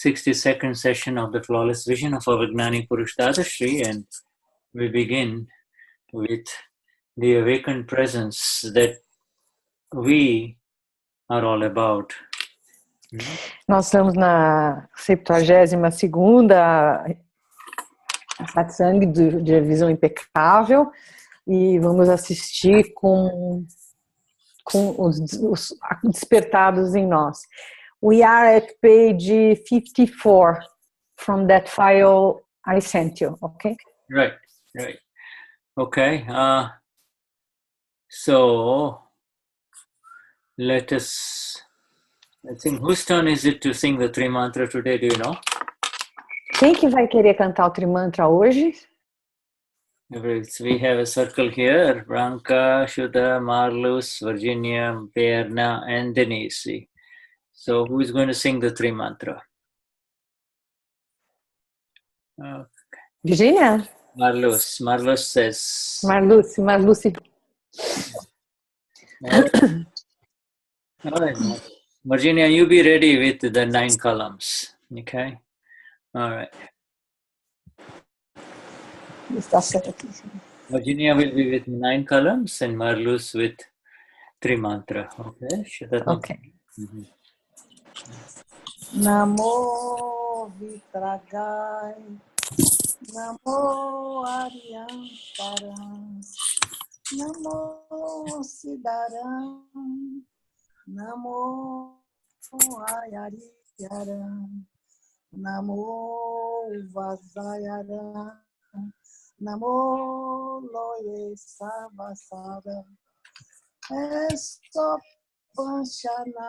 62nd session of the Flawless Vision of our Gnani Purush Dadashri, and we begin with the awakened presence that we are all about. Nós estamos na 72ª satsang de visão impecável e vamos assistir com os despertados em nós. We are at page 54 from that file I sent you, okay? Right. Okay, so I think, whose turn is it to sing the Tri Mantra today, do you know? Quem que vai querer cantar o Trimantra hoje? We have a circle here, Branka, Shuddha, Marlus, Virginia, Berna, and Denise. So who is going to sing the Tri Mantra? Virginia? Marlus says. Marluce. All right. Virginia, you be ready with the 9 columns. Okay? All right. Está certo. Virginia will be with 9 columns and Marlus with Tri Mantra. Okay? Shuddhatma. Okay. Mm-hmm. Namo Vitragai, Namo Aryantaram, Namo Siddharam, Namo Ayariyaram, Namo Vasayaram, Namo Loye Savasara, Esto Panchana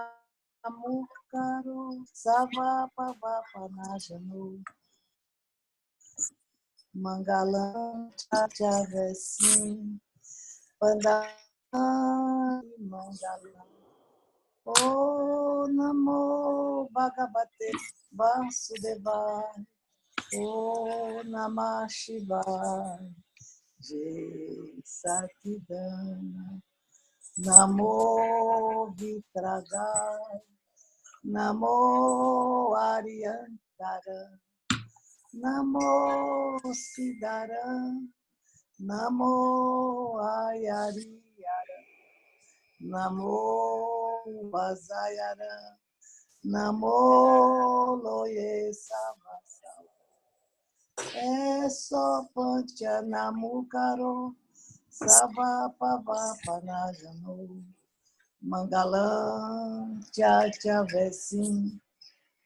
Mukaro Sava Pava Panajano Mangalam Chachavesim Pandari Mangalam O Namo Bhagavate Vasudevaya O Namah Shivaya Jai Satidana Namo Vitragai Namo Aryantara, Namo Siddhara, Namo Ayariyara, Namo Vazayara, Namo Loye Savasava, Eso Pancha Namukaro, Sava Pava Panajano, Mangalam Chachavesim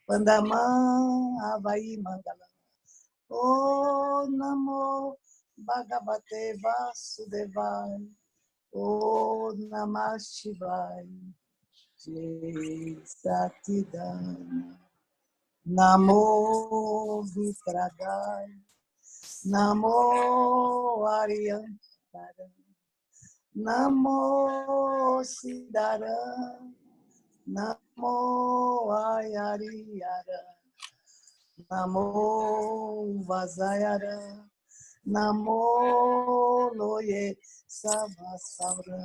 Pandamam Havaí Mangalam O Namo Bhagavate Vasudevaya O Namah Shivaya Jai Satidana Namo Vitragai Namo Aryantara Namo Siddhara, Namo Ayariyara, Namo Vazayara, Namo Loye Savasara,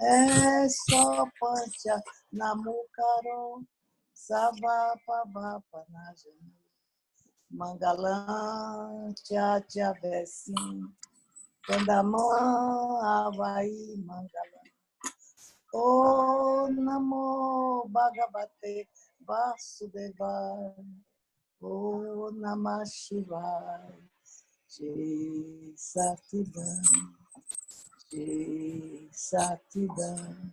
Eso Pancha Namukaro, Sava Pava Panajana, Mangalam Chachavesim, Pandamam Havaí Mangalam O Namo Bhagavate Vasudevaya O Namah Shivaya Jai Satidana Jai Satidana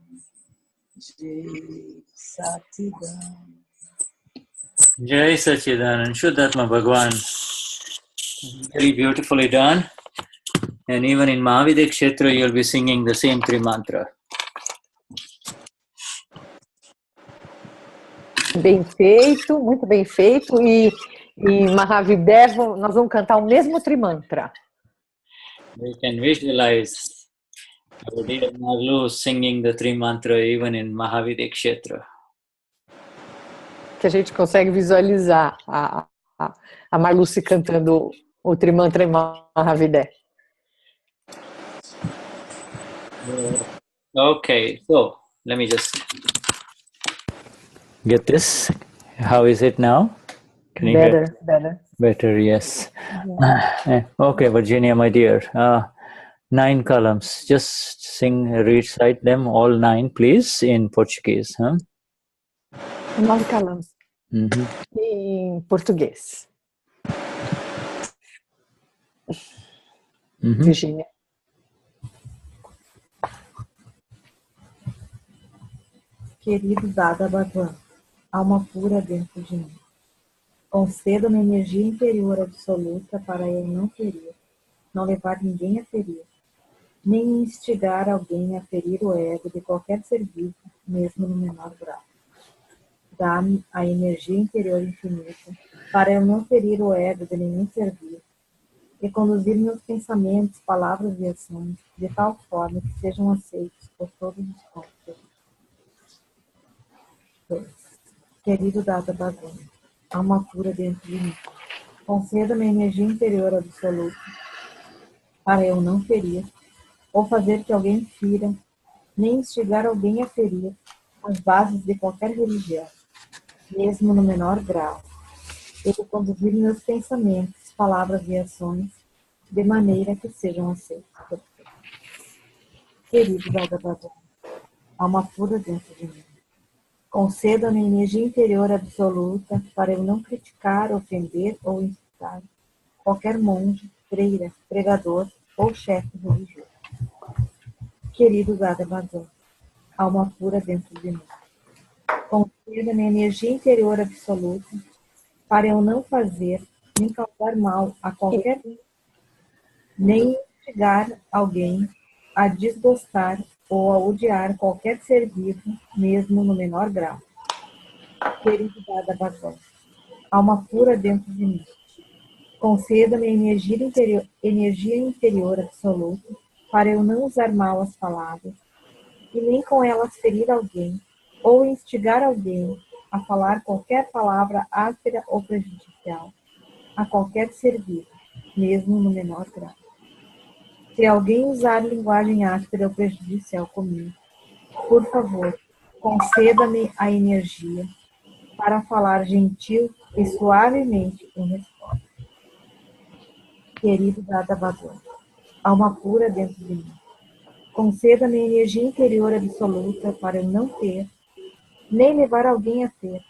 Jai Satidana Jai Sachidanand, Shuddhatma Bhagwan. Very beautifully done. And even in Mahavidya Kshetra, you'll be singing the same Tri Mantra. Bem feito, muito bem feito. E em Mahavidya nós vamos cantar o mesmo Trimantra. We can visualize our dear Marlu singing the Tri Mantra even in Mahavidya Kshetra. Que a gente consegue visualizar a Marluce cantando o Trimantra em Mahavidya. Okay, so let me just get this. How is it now? Can you hear? Better. Better, yes. Okay, Virginia, my dear. 9 columns. Just recite them all 9, please, in Portuguese. Huh? 9 columns. Mm-hmm. Em português. Mm-hmm. Virginia. Querido Dada Bhagwan, alma pura dentro de mim, conceda-me energia interior absoluta para eu não ferir, não levar ninguém a ferir, nem instigar alguém a ferir o ego de qualquer ser vivo, mesmo no menor grau. Dá-me a energia interior infinita para eu não ferir o ego de nenhum ser vivo e conduzir meus pensamentos, palavras e ações de tal forma que sejam aceitos por todos os pontos. 2. Querido Dada Bhagwan, alma pura dentro de mim, conceda-me a energia interior absoluta para eu não ferir ou fazer que alguém fira, nem instigar alguém a ferir as bases de qualquer religião, mesmo no menor grau, e conduzir meus pensamentos, palavras e ações de maneira que sejam aceitos por todos. Querido Dada Bhagwan, alma pura dentro de mim, conceda-me energia interior absoluta para eu não criticar, ofender ou insultar qualquer monge, freira, pregador ou chefe religioso. Querido Dada Bhagwan, alma pura dentro de mim, conceda-me energia interior absoluta para eu não fazer nem causar mal a qualquer nem instigar alguém a desgostar ou a odiar qualquer ser vivo, mesmo no menor grau. Querido Dada Bhagwan, alma pura dentro de mim, conceda-me energia interior absoluta para eu não usar mal as palavras e nem com elas ferir alguém ou instigar alguém a falar qualquer palavra áspera ou prejudicial a qualquer ser vivo, mesmo no menor grau. Se alguém usar linguagem áspera ou prejudicial comigo, por favor, conceda-me a energia para falar gentil e suavemente em resposta. Querido Dada Bhagwan, alma pura dentro de mim, conceda-me energia interior absoluta para eu não ter, nem levar alguém a ter,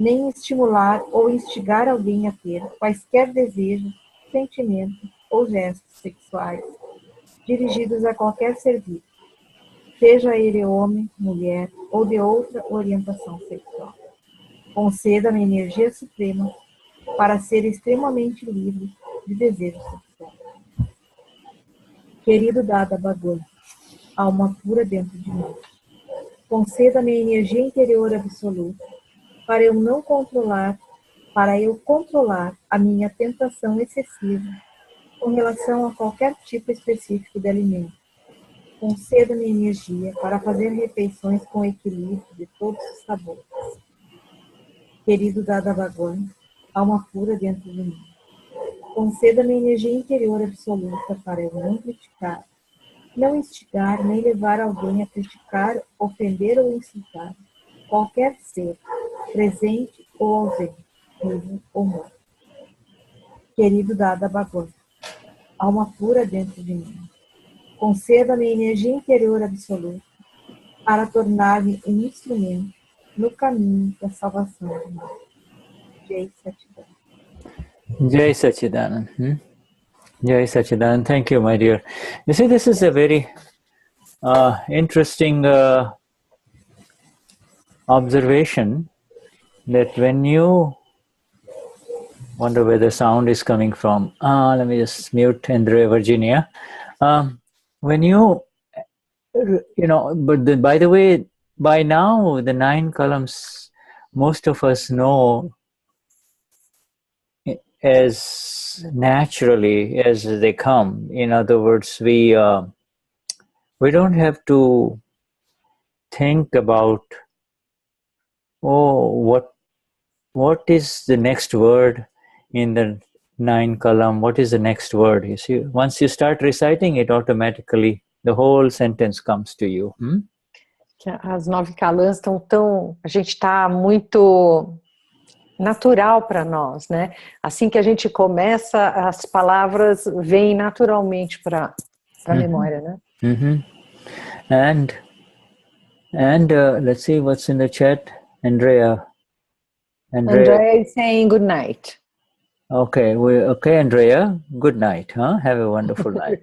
nem estimular ou instigar alguém a ter quaisquer desejos, sentimentos ou gestos sexuais dirigidos a qualquer ser vivo, seja ele homem, mulher ou de outra orientação sexual. Conceda-me energia suprema para ser extremamente livre de desejos sexuais. Querido Dada Bhagwan, alma pura dentro de mim, conceda-me energia interior absoluta para eu controlar a minha tentação excessiva com relação a qualquer tipo específico de alimento. Conceda-me energia para fazer refeições com equilíbrio de todos os sabores. Querido Dada Bhagwan, alma pura dentro de mim, conceda-me energia interior absoluta para eu não criticar, não instigar, nem levar alguém a criticar, ofender ou insultar qualquer ser, presente ou ausente, vivo ou morto. Querido Dada Bhagwan, alma pura dentro de mim, conceda-me energia interior absoluta para tornar-me um instrumento no caminho da salvação do mundo. Jai Satchidananda. Jai Satchidananda. Jai Satchidananda. Thank you, my dear. You see, this is a very interesting observation that when you wonder where the sound is coming from. Let me just mute Andre, Virginia. When but by the way, by now the 9 columns, most of us know as naturally as they come. In other words, we don't have to think about, what is the next word in the 9 column, what is the next word? You see, once you start reciting it, automatically the whole sentence comes to you. As 9 columns estão tão... A gente está muito natural para nós, né? Assim que a gente começa, as palavras vêm naturalmente para a memória, né? And let's see what's in the chat. Andrea Andrea is saying good night. Okay, okay, Andrea. Good night, huh? Have a wonderful night.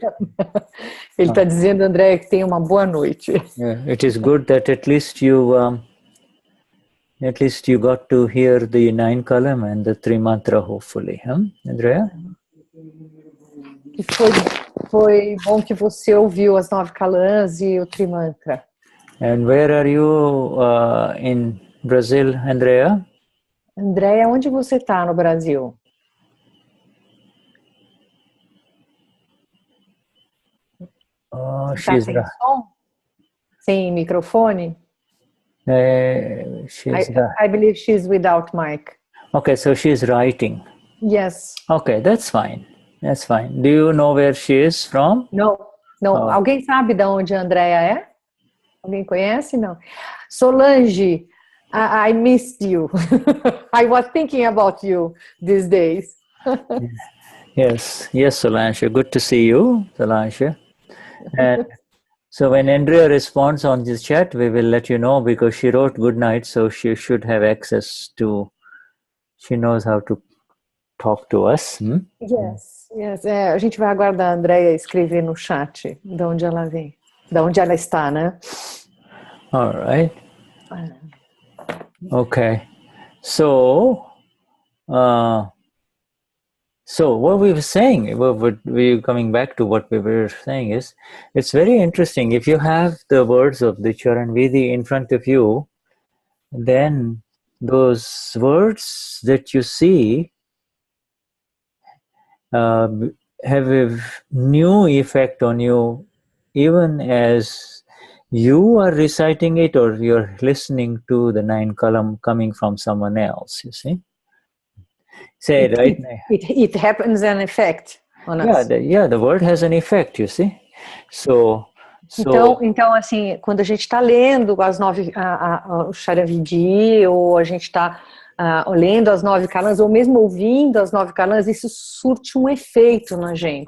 Ele está dizendo, Andrea, que tenha uma boa noite. Yeah, it is good that at least you got to hear the 9 column and the 3 mantra, hopefully, huh, Andrea? Que foi bom que você ouviu as 9 kalans e o Trimantra. And where are you in Brazil, Andrea? Andrea, onde você está no Brasil? She's sem som? Sem microfone? I believe she's without mic. Okay, so she's writing. Yes. Okay, that's fine. That's fine. Do you know where she is from? Não. Alguém sabe de onde a Andrea é? Alguém conhece? Não. Solange, I missed you. I was thinking about you these days. Yes, Solange. Good to see you, Solange. And so when Andrea responds on this chat, we will let you know, because she wrote good night, so she should have access to, she knows how to talk to us. Yes. A gente vai aguardar a Andrea escrever no chat de onde ela vem, de onde ela está, né? All right. Okay. So what we were saying, we coming back to what we were saying is, it's very interesting. If you have the words of the Charan Vidi in front of you, then those words that you see have a new effect on you, even as you are reciting it or you're listening to the 9 column coming from someone else, you see. Say it happens an effect on us. The word has an effect, you see. Então, assim, quando a gente está lendo as 9, o Charavidi, ou a gente está lendo as 9 kalans, ou mesmo ouvindo as 9 kalans, isso surte um efeito na gente.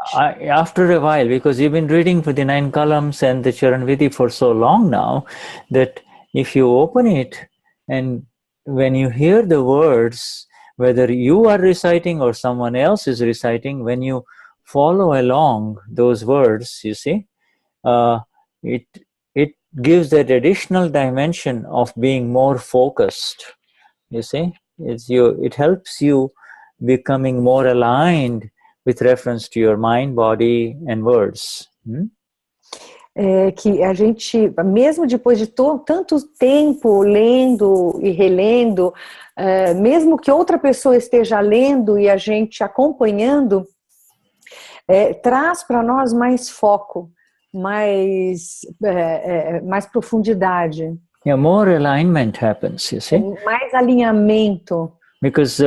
After a while, because you've been reading for the 9 columns and the Charan Vidi for so long now, that if you open it and when you hear the words, whether you are reciting or someone else is reciting, when you follow along those words, you see, it gives that additional dimension of being more focused, you see. It helps you becoming more aligned with reference to your mind, body and words. Que a gente, mesmo depois de tanto tempo lendo e relendo, mesmo que outra pessoa esteja lendo e a gente acompanhando, traz para nós mais foco, mais profundidade. Yeah, more alignment happens, you see. Mais alinhamento. Because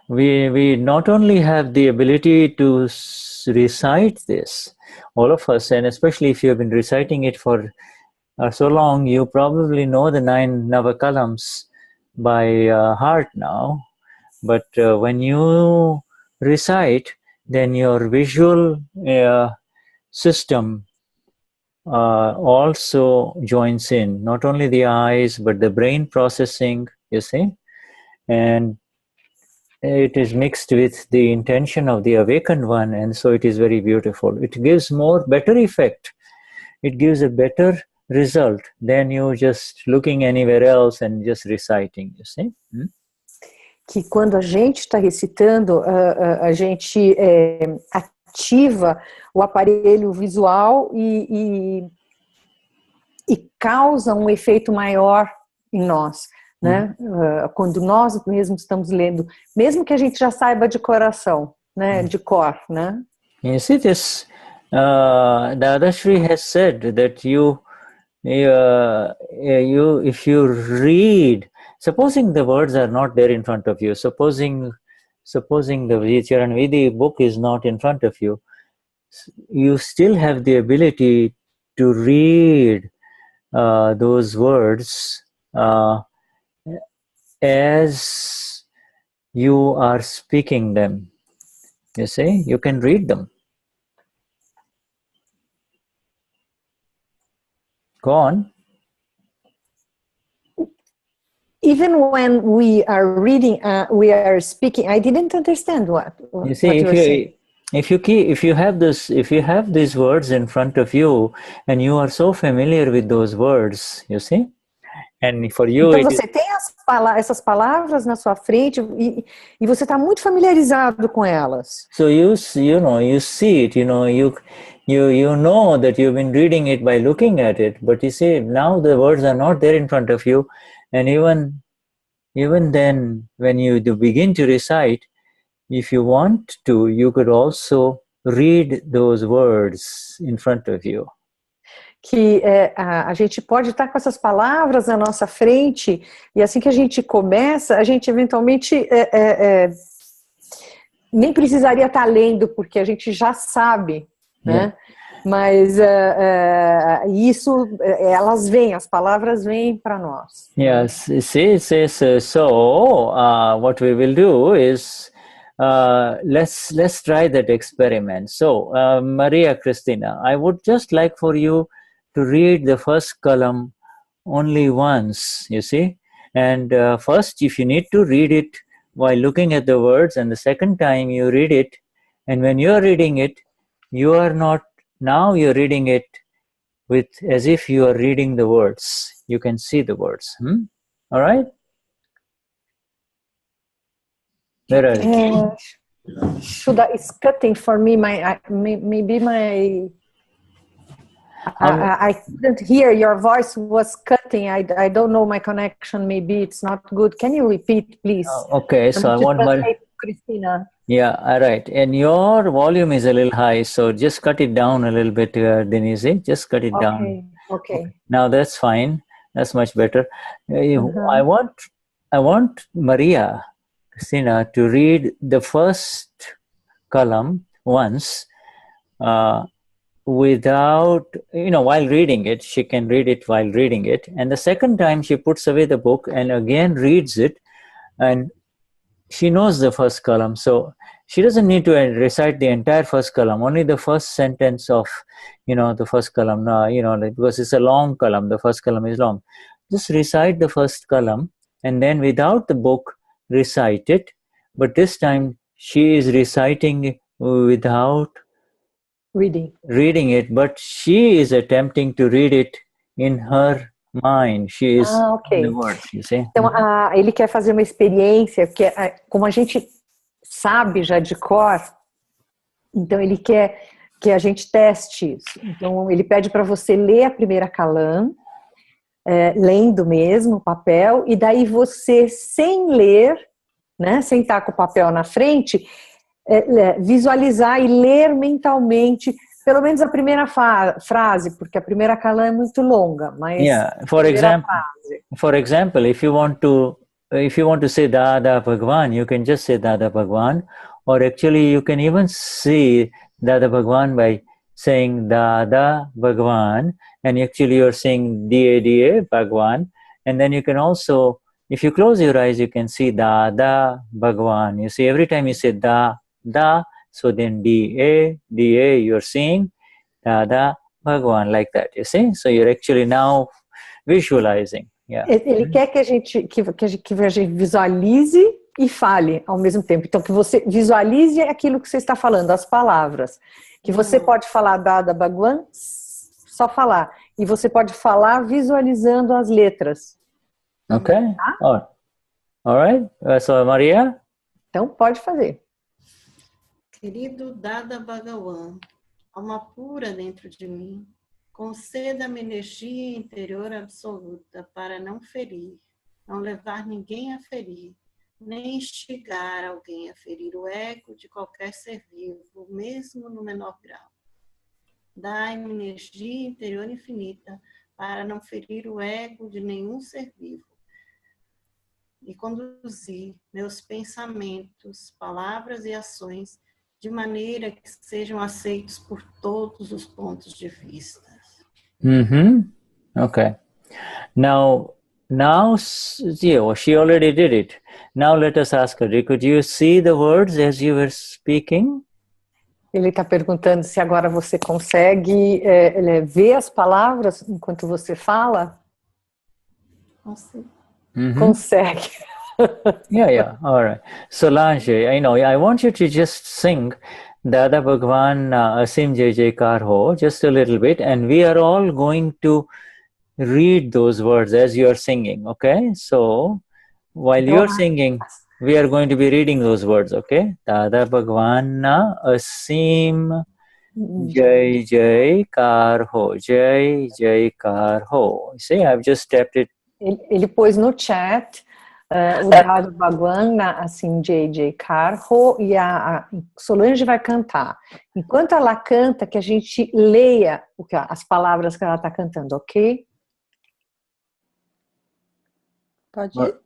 we not only have the ability to recite this, all of us, and especially if you have been reciting it for so long, you probably know the 9 Navakalams by heart now. But when you recite, then your visual system also joins in, not only the eyes, but the brain processing, you see. And it is mixed with the intention of the awakened one, and so it is very beautiful. It gives better effect. It gives a better result than you just looking anywhere else and just reciting, you see. Que quando a gente está recitando, a gente ativa o aparelho visual e causa um efeito maior em nós. Né? Quando nós mesmos estamos lendo, mesmo que a gente já saiba de coração, né? De cor, né? You see this, Dadashri has said that if you read, supposing the words are not there in front of you, supposing the Charan Vidi book is not in front of you, you still have the ability to read those words as you are speaking them. You see, you can read them. Go on. Even when we are reading, we are speaking. I didn't understand what You see, you were saying. if you have these words in front of you, and you are so familiar with those words, you see, and for you Então it is. você tem essas palavras na sua frente e você está muito familiarizado com elas. So you see it, you know that you've been reading it by looking at it, but you see now the words are not there in front of you, and even then when you do begin to recite, if you want to, you could also read those words in front of you. Que a gente pode estar com essas palavras na nossa frente e assim que a gente começa, a gente eventualmente nem precisaria estar lendo, porque a gente já sabe, né? Mas isso, elas vêm, as palavras vêm para nós. Yes, it says what we will do is let's try that experiment. So, Maria Cristina, I would just like for you to read the first column only once, you see, and first if you need to read it while looking at the words, and the second time you read it, and when you are reading it, you're reading it with as if you are reading the words. You can see the words. All right? Where are you? Shuddha is cutting for me. I couldn't hear. Your voice was cutting. I don't know my connection. Maybe it's not good. Can you repeat, please? Okay, so I want Christina. Yeah, all right. And your volume is a little high, so just cut it down a little bit, Denise. Just cut it down. Okay. Now that's fine. That's much better. I want Maria Cristina to read the first column once without, while reading it. She can read it while reading it. And the second time she puts away the book and again reads it, and she knows the first column, so she doesn't need to recite the entire first column, only the first sentence of, the first column, because it's a long column, the first column is long. Just recite the first column, and then without the book, recite it. But this time, she is reciting without reading it, but she is attempting to read it in her mind. She is the words, you see. Então, ele quer fazer uma experiência, porque como a gente sabe já de cor, então ele quer que a gente teste isso. Então, ele pede para você ler a primeira calã, lendo mesmo o papel, e daí você, sem ler, né, sem estar com o papel na frente, visualizar e ler mentalmente pelo menos a primeira frase, porque a primeira calã é muito longa, mas for example, if you want to say Dada Bhagwan, you can just say Dada Bhagwan, or actually you can even see Dada Bhagwan by saying Dada Bhagwan, and actually you're saying Da Bhagwan, and then you can also, if you close your eyes, you can see Dada Bhagwan. You see, every time you say Da, so then Da, you're seeing Dada Bhagwan, like that, you see? So you're actually now visualizing. Ele quer que a gente visualize e fale ao mesmo tempo. Então, que você visualize aquilo que você está falando, as palavras. Que você pode falar Dada Bhagwan, só falar. E você pode falar visualizando as letras. Ok. All right. So, Maria? Então, pode fazer. Querido Dada Bhagwan, alma pura dentro de mim, conceda-me energia interior absoluta para não ferir, não levar ninguém a ferir, nem instigar alguém a ferir o ego de qualquer ser vivo, mesmo no menor grau. Dai-me energia interior infinita para não ferir o ego de nenhum ser vivo e conduzir meus pensamentos, palavras e ações de maneira que sejam aceitos por todos os pontos de vista. Okay. Now, now, yeah, she already did it. Now let us ask her, could you see the words as you were speaking? Ele está perguntando se agora você consegue ver as palavras enquanto você fala? Consigo. Consegue. Yeah. All right. Solange, I want you to just sing Dada Bhagwan Asim Jai Jaikar Ho, just a little bit, and we are all going to read those words as you are singing, okay? So, while you are singing, we are going to be reading those words, okay? Dada Bhagwan Asim Jai Jaikar Ho, Jai Jaikar Ho. See, I've just tapped it. Ele pôs no chat o Dada Bhagwan, assim, J.J. Carro, e a Solange vai cantar. Enquanto ela canta, que a gente leia as palavras que ela está cantando, ok? Pode ir?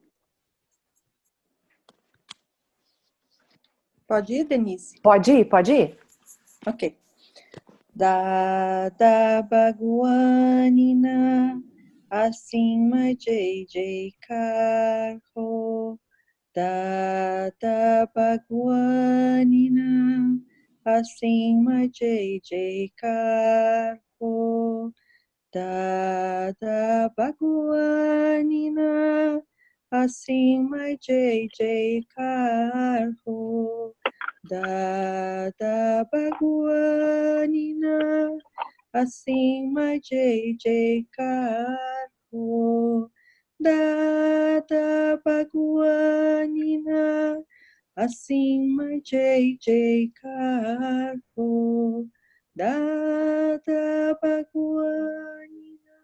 Pode ir, Denise? Pode ir. Ok. Dada Bhagwanina Asima Jai Jaikar Ho. Dada Bhagwanina Asima Jai Jaikar Ho. Dada Bhagwanina Asima Jai Jaikar Ho. Dada Bhagwanina Asima Jai Jaikar Ho. Dada Bhagwanina Asima Jai Jaikar Ho. Dada Bhagwanina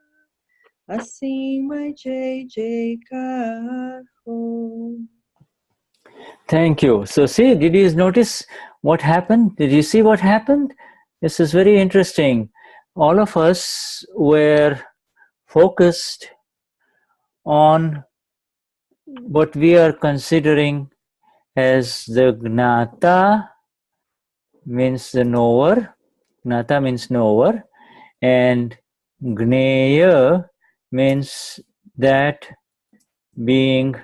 Asima Jai Jaikar Ho. Thank you. So see, did you notice what happened? Did you see what happened? This is very interesting. All of us were focused on what we are considering as the Gnata, means the knower. Gnata means knower. And Gneya means that being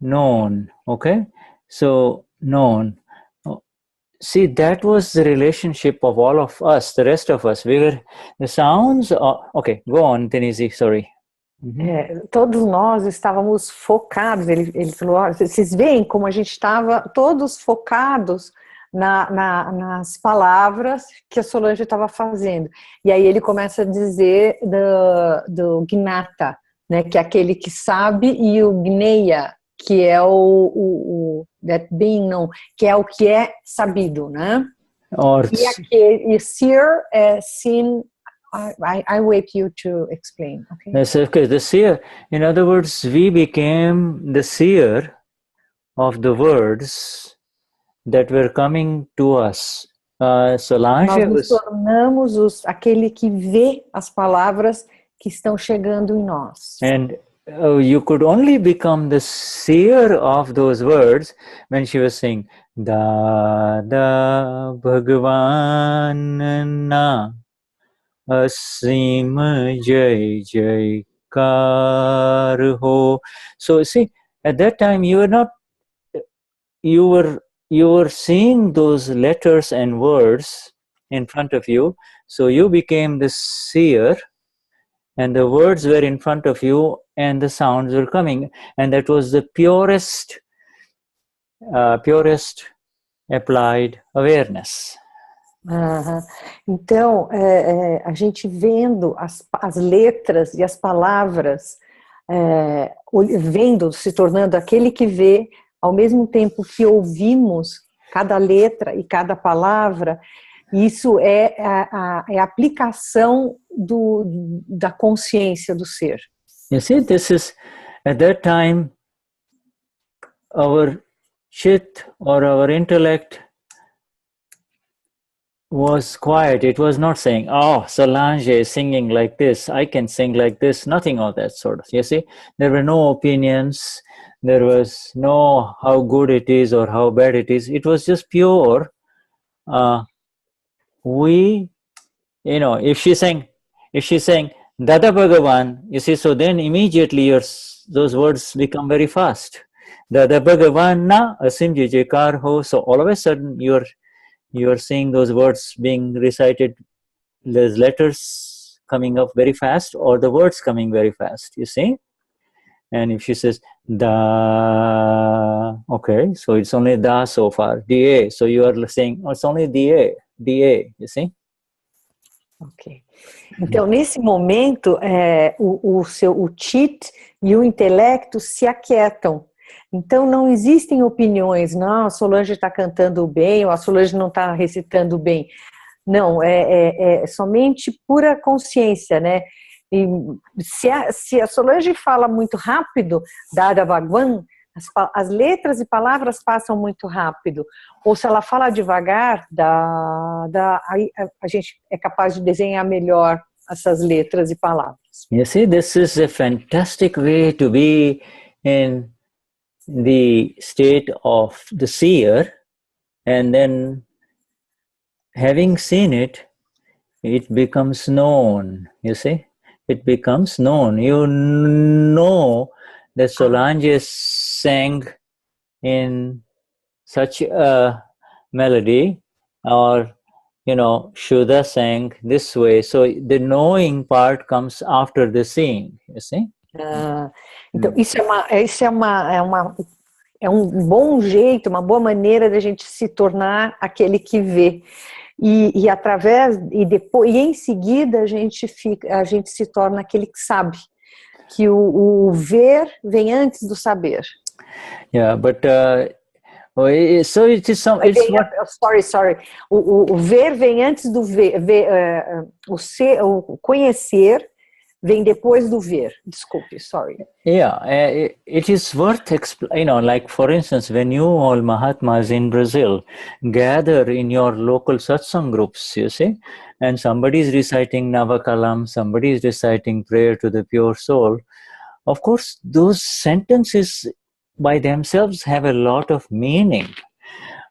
known. Okay? So, known. See, that was the relationship of all of us, the rest of us. We were, the sounds, okay, go on, Denise, sorry. Todos nós estávamos focados, ele falou, vocês veem como a gente estava todos focados nas palavras que a Solange estava fazendo. E aí ele começa a dizer do Gnata, né, que é aquele que sabe, e o Gneya, que é o that being known, que é o que é sabido, né? E seer é seen. I wait you to explain. Okay. Yes, okay. The seer, in other words, we became the seer of the words that were coming to us. Solange, nós nos tornamos aquele que vê as palavras que estão chegando em nós. And you could only become the seer of those words when she was saying Dada Bhagwanana Asim Jai Jaikar Ho. So see, at that time you were seeing those letters and words in front of you, so you became the seer, and the words were in front of you and the sounds were coming, and that was the purest applied awareness. Então, a gente vendo as letras e as palavras, vendo, se tornando aquele que vê, ao mesmo tempo que ouvimos cada letra e cada palavra, isso é a aplicação da consciência do ser. You see, this is, at that time, our chit or our intellect was quiet. It was not saying, oh, Solange is singing like this, I can sing like this, nothing of that sort of, you see. There were no opinions, there was no how good it is or how bad it is. It was just pure. If she's saying, Dada Bhagavan, you see, so then immediately those words become very fast. Dada Bhagavan na asim jijekar ho. So all of a sudden you're seeing those words being recited, there's letters coming up very fast or the words coming very fast, you see. And if she says da, okay, so it's only da so far, da, so you are saying, oh, it's only da, you see. Ok. Então, nesse momento, o chit e o intelecto se aquietam. Então, não existem opiniões, não, a Solange está cantando bem, ou a Solange não está recitando bem. Não, é somente pura consciência, né? E se a Solange fala muito rápido, Dada Bhagwan, as letras e palavras passam muito rápido. Ou se ela fala devagar, aí a gente é capaz de desenhar melhor essas letras e palavras. You see, this is a fantastic way to be in the state of the seer, and then having seen it, it becomes known, you see. It becomes known. You know that Solange sang in such a melody, or, you know, Shuddha sang this way. So the knowing part comes after the seeing, you see. Então, é um bom jeito, uma boa maneira de a gente se tornar aquele que vê. E através, depois, e em seguida a gente se torna aquele que sabe. Que o ver vem antes do saber. Yeah, but so it is some. It's Sorry. O ver vem antes do ver. O conhecer vem depois do ver. Desculpe, sorry. Yeah, it is worth like for instance, when you all Mahatmas in Brazil gather in your local satsang groups, you see, and somebody is reciting Navakalam, somebody is reciting prayer to the pure soul. Of course, those sentences by themselves have a lot of meaning.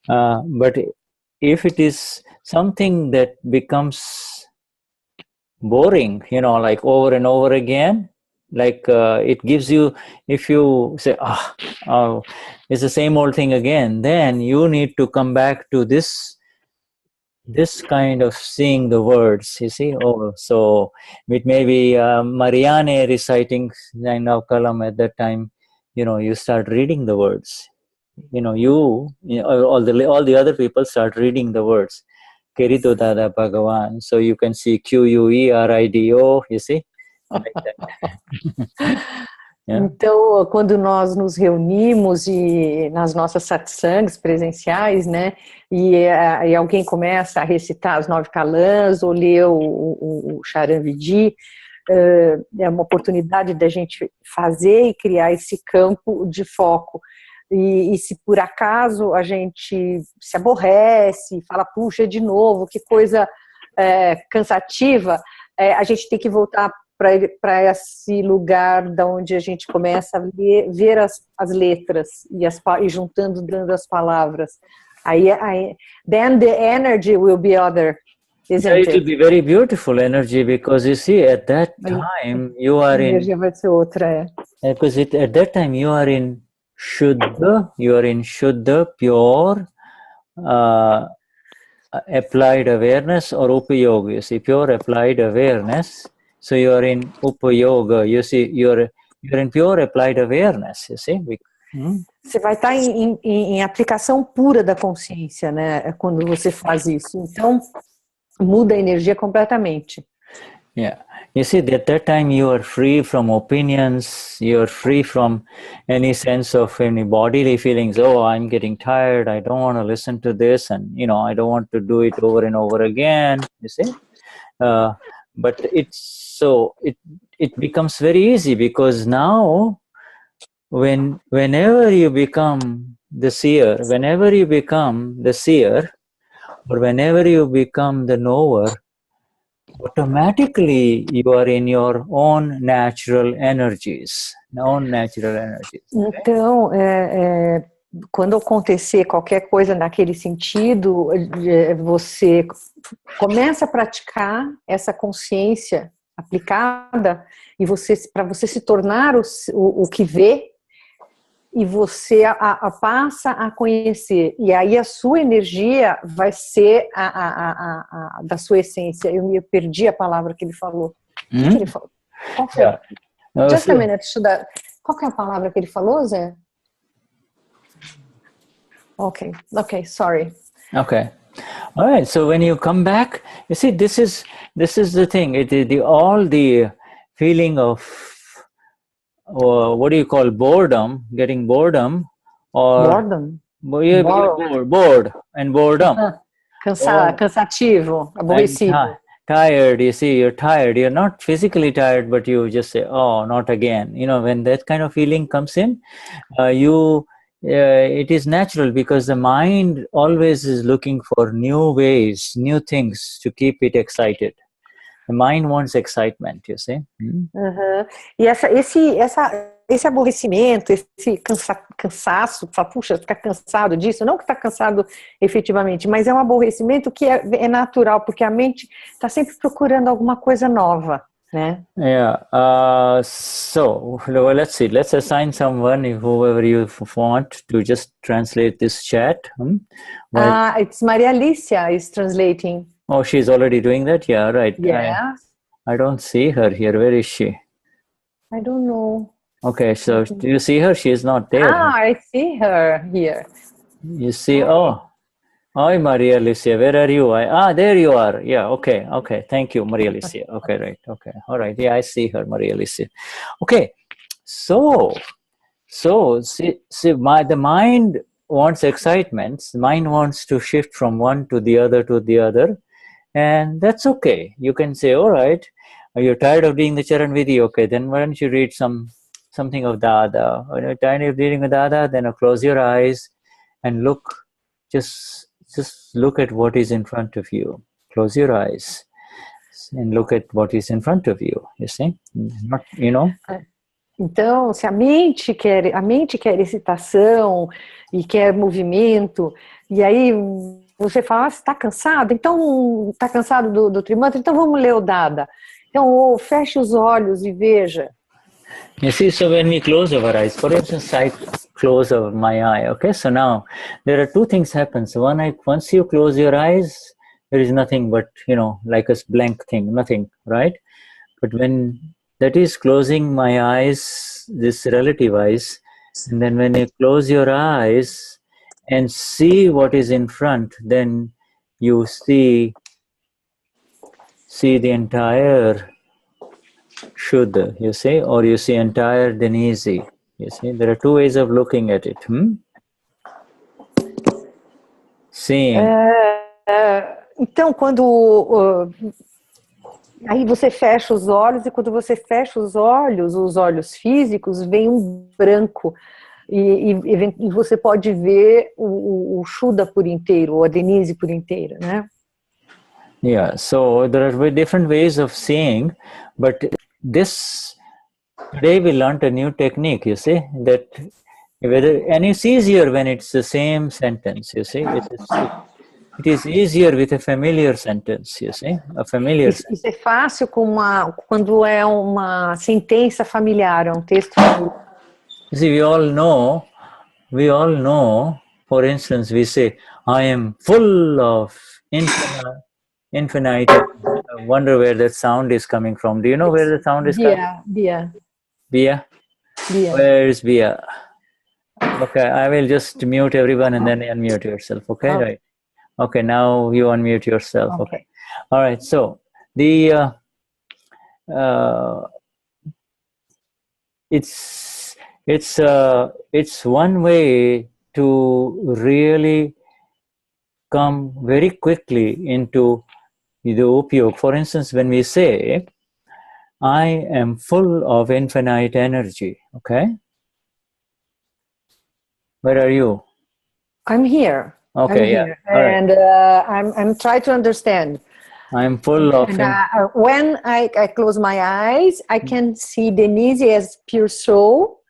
But if it is something that becomes boring, like over and over again, like it gives you, if you say, it's the same old thing again, then you need to come back to this kind of seeing the words, you see. So it may be Marianne reciting Navakalam at that time, you start reading the words. All the other people start reading the words. Querido Dada Bhagavan. So you can see Querido, you see? Like that. Yeah. Então, quando nós nos reunimos e nas nossas satsangs presenciais, né, e alguém começa a recitar as 9 kalans ou ler o Charanvidi, é uma oportunidade da gente fazer e criar esse campo de foco. E se por acaso a gente se aborrece, fala, puxa, de novo, que coisa cansativa, a gente tem que voltar para esse lugar da onde a gente começa a ver as letras e juntando, dando as palavras. Then the energy will be other, isn't it? It will be very beautiful energy, because you see, at that time you are in. A energia vai ser outra, Because at that time you are in Shuddha, pure applied awareness, or Upayoga. You see, pure applied awareness. So you are in Upayoga. You see, you're in pure applied awareness. You see. Você vai estar em aplicação pura da consciência, né? Quando você faz isso. Então muda a energia completamente. Yeah. You see, at that time you are free from opinions, you are free from any sense of any bodily feelings. Oh, I'm getting tired, I don't want to listen to this, and I don't want to do it over and over again, you see. But it becomes very easy, because now whenever you become the seer, or whenever you become the knower, automatically you are in your own natural energies. Então, quando acontecer qualquer coisa naquele sentido, você começa a praticar essa consciência aplicada, e para você se tornar o que vê, e você passa a conhecer, e aí a sua energia vai ser da sua essência. Eu perdi a palavra que ele falou. O que ele falou? Qual foi? Yeah. Just a minute, Shuddha. Qual que é a palavra que ele falou, Zé? Okay, sorry. Okay. All right. So when you come back, you see, this is the thing. All the feeling of what do you call boredom, getting boredom, or Boredom. bored and boredom. Cansativo, aborrecido. Tired. You see, you're tired. You're not physically tired, but you just say, "Oh, not again." You know, when that kind of feeling comes in, it is natural, because the mind always is looking for new ways, new things to keep it excited. The mind wants excitement, you see. Uhum. E esse aborrecimento, esse cansaço, puxa, ficar cansado disso, não que está cansado efetivamente, mas é um aborrecimento que é natural, porque a mente está sempre procurando alguma coisa nova, né? Yeah. So let's see. Let's assign someone, whoever you want, to just translate this chat. It's Maria Alicia is translating. Oh, she's already doing that? Yeah, right. Yeah. I don't see her here. Where is she? I don't know. Okay, so do you see her? She is not there. I see her here. You see? Oh. Hi, Maria Alicia. Where are you? There you are. Yeah, okay. Thank you, Maria Alicia. Okay, right. Okay. All right. Yeah, I see her, Maria Alicia. Okay. So see, the mind wants excitement. The mind wants to shift from one to the other. And that's okay. You can say, all right, you're tired of doing the Charan Vidhi. Okay, then why don't you read something of Dada? When you're tired of reading Dada, then close your eyes and look. Just look at what is in front of you. Close your eyes and look at what is in front of you. You see? Not, you know? Então, se a mente quer excitação e quer movimento, e aí você fala, você está cansado? Então, está cansado do Trimantra? Então vamos ler o Dada. Então, feche os olhos e veja. You see, so when we close our eyes, for instance, I close my eye, okay? So now, there are two things happen. So once you close your eyes, there is nothing but, like a blank thing, nothing, right? But when that is closing my eyes, this relative eyes, and then when you close your eyes and see what is in front, then you see the entire Shuddha, you see, or you see entire Denise. You see, there are two ways of looking at it. Seeing. Então, quando aí você fecha os olhos, e quando você fecha os olhos físicos, vem um branco, e você pode ver o Shuddha por inteiro, ou a Denise por inteira, né? Yeah, so there are different ways of seeing, but today we learned a new technique, you see, and it's easier when it's the same sentence, you see. It is easier with a familiar sentence, you see, a familiar sentence. Isso é fácil quando é uma sentença familiar, é um texto familiar. You see, we all know, for instance, we say, I am full of infinite. I wonder where that sound is coming from. Do you know where the sound is coming? Bia. Where is Bia? Okay, I will just mute everyone and then unmute yourself. Okay, right. Okay, now you unmute yourself. Okay. All right. So it's one way to really come very quickly into the upyog. For instance, when we say, I am full of infinite energy, okay? Where are you? I'm here. Okay, I'm here. And I'm trying to understand. I'm full of... when I close my eyes, I can see Denise as pure soul,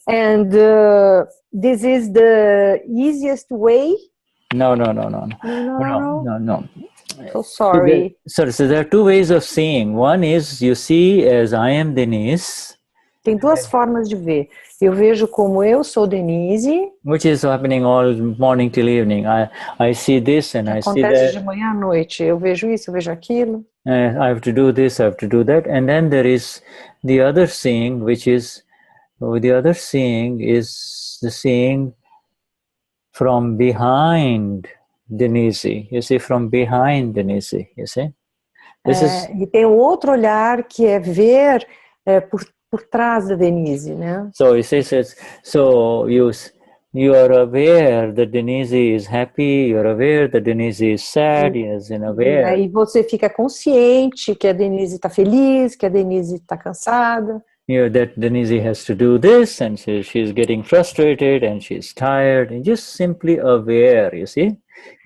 and this is the easiest way? No. So sorry. So there are two ways of seeing. One is you see as I am Denise. Tem duas formas de ver. Eu vejo como eu sou Denise. Which is happening all morning till evening. I see this and I see Acontece that. de manhã à noite. Eu vejo isso, eu vejo aquilo. I have to do this, I have to do that. And then there is the other seeing, which is, the other seeing is the seeing from behind Denise. You see, from behind Denise, you see. E tem o outro olhar que é ver por trás da Denise, né? So it says, so you are aware that Denise is happy, you are aware that Denise is sad, yes, and E aware. aí você fica consciente que a Denise está feliz, que a Denise está cansada. You know, that Denise has to do this, and she's getting frustrated, and she's tired, and just simply aware, you see?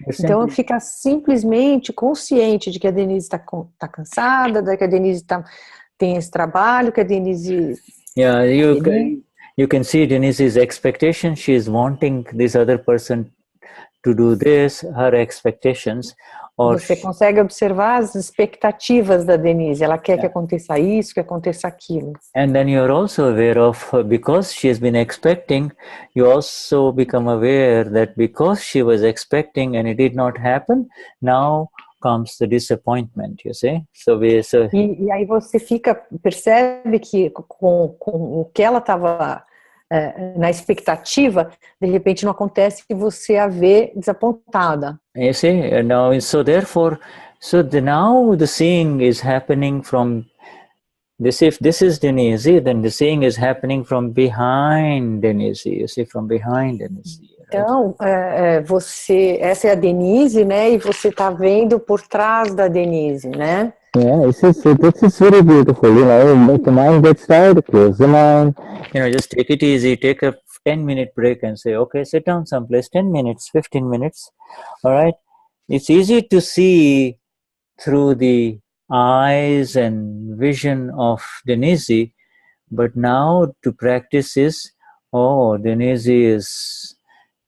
Então fica simplesmente consciente de que a Denise está cansada, de que a Denise tem esse trabalho, que a Denise... Yeah, you can see Denise's expectation. She's wanting this other person to do this, her expectations. Você consegue observar as expectativas da Denise. Ela quer que aconteça isso, que aconteça aquilo. And then you're also aware of, because she has been expecting, you also become aware that because she was expecting and it did not happen, now comes the disappointment, you see? E aí você percebe que com o que ela estava na expectativa, de repente não acontece e você a vê desapontada. You see, now therefore, now the seeing is happening from this. If this is Denise, then the seeing is happening from behind Denise. You see, from behind Denise. Right? Então, essa é a Denise, né? E você está vendo por trás da Denise, né? Yeah, this is very beautiful. You know, the mind gets tired, close the mind. You know, just take it easy. Take a 10-minute break and say, okay, sit down someplace. 10 minutes, 15 minutes. All right. It's easy to see through the eyes and vision of Denise, but now to practice is, Denise is,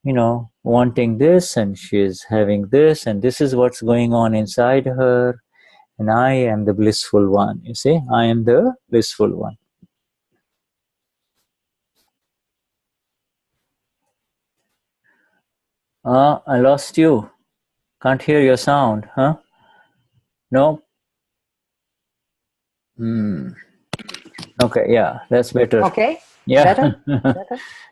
you know, wanting this, and she is having this, and this is what's going on inside her. And I am the blissful one. You see, I am the blissful one. I lost you. Can't hear your sound, huh? No? Okay, yeah, that's better. Okay? Yeah. Better?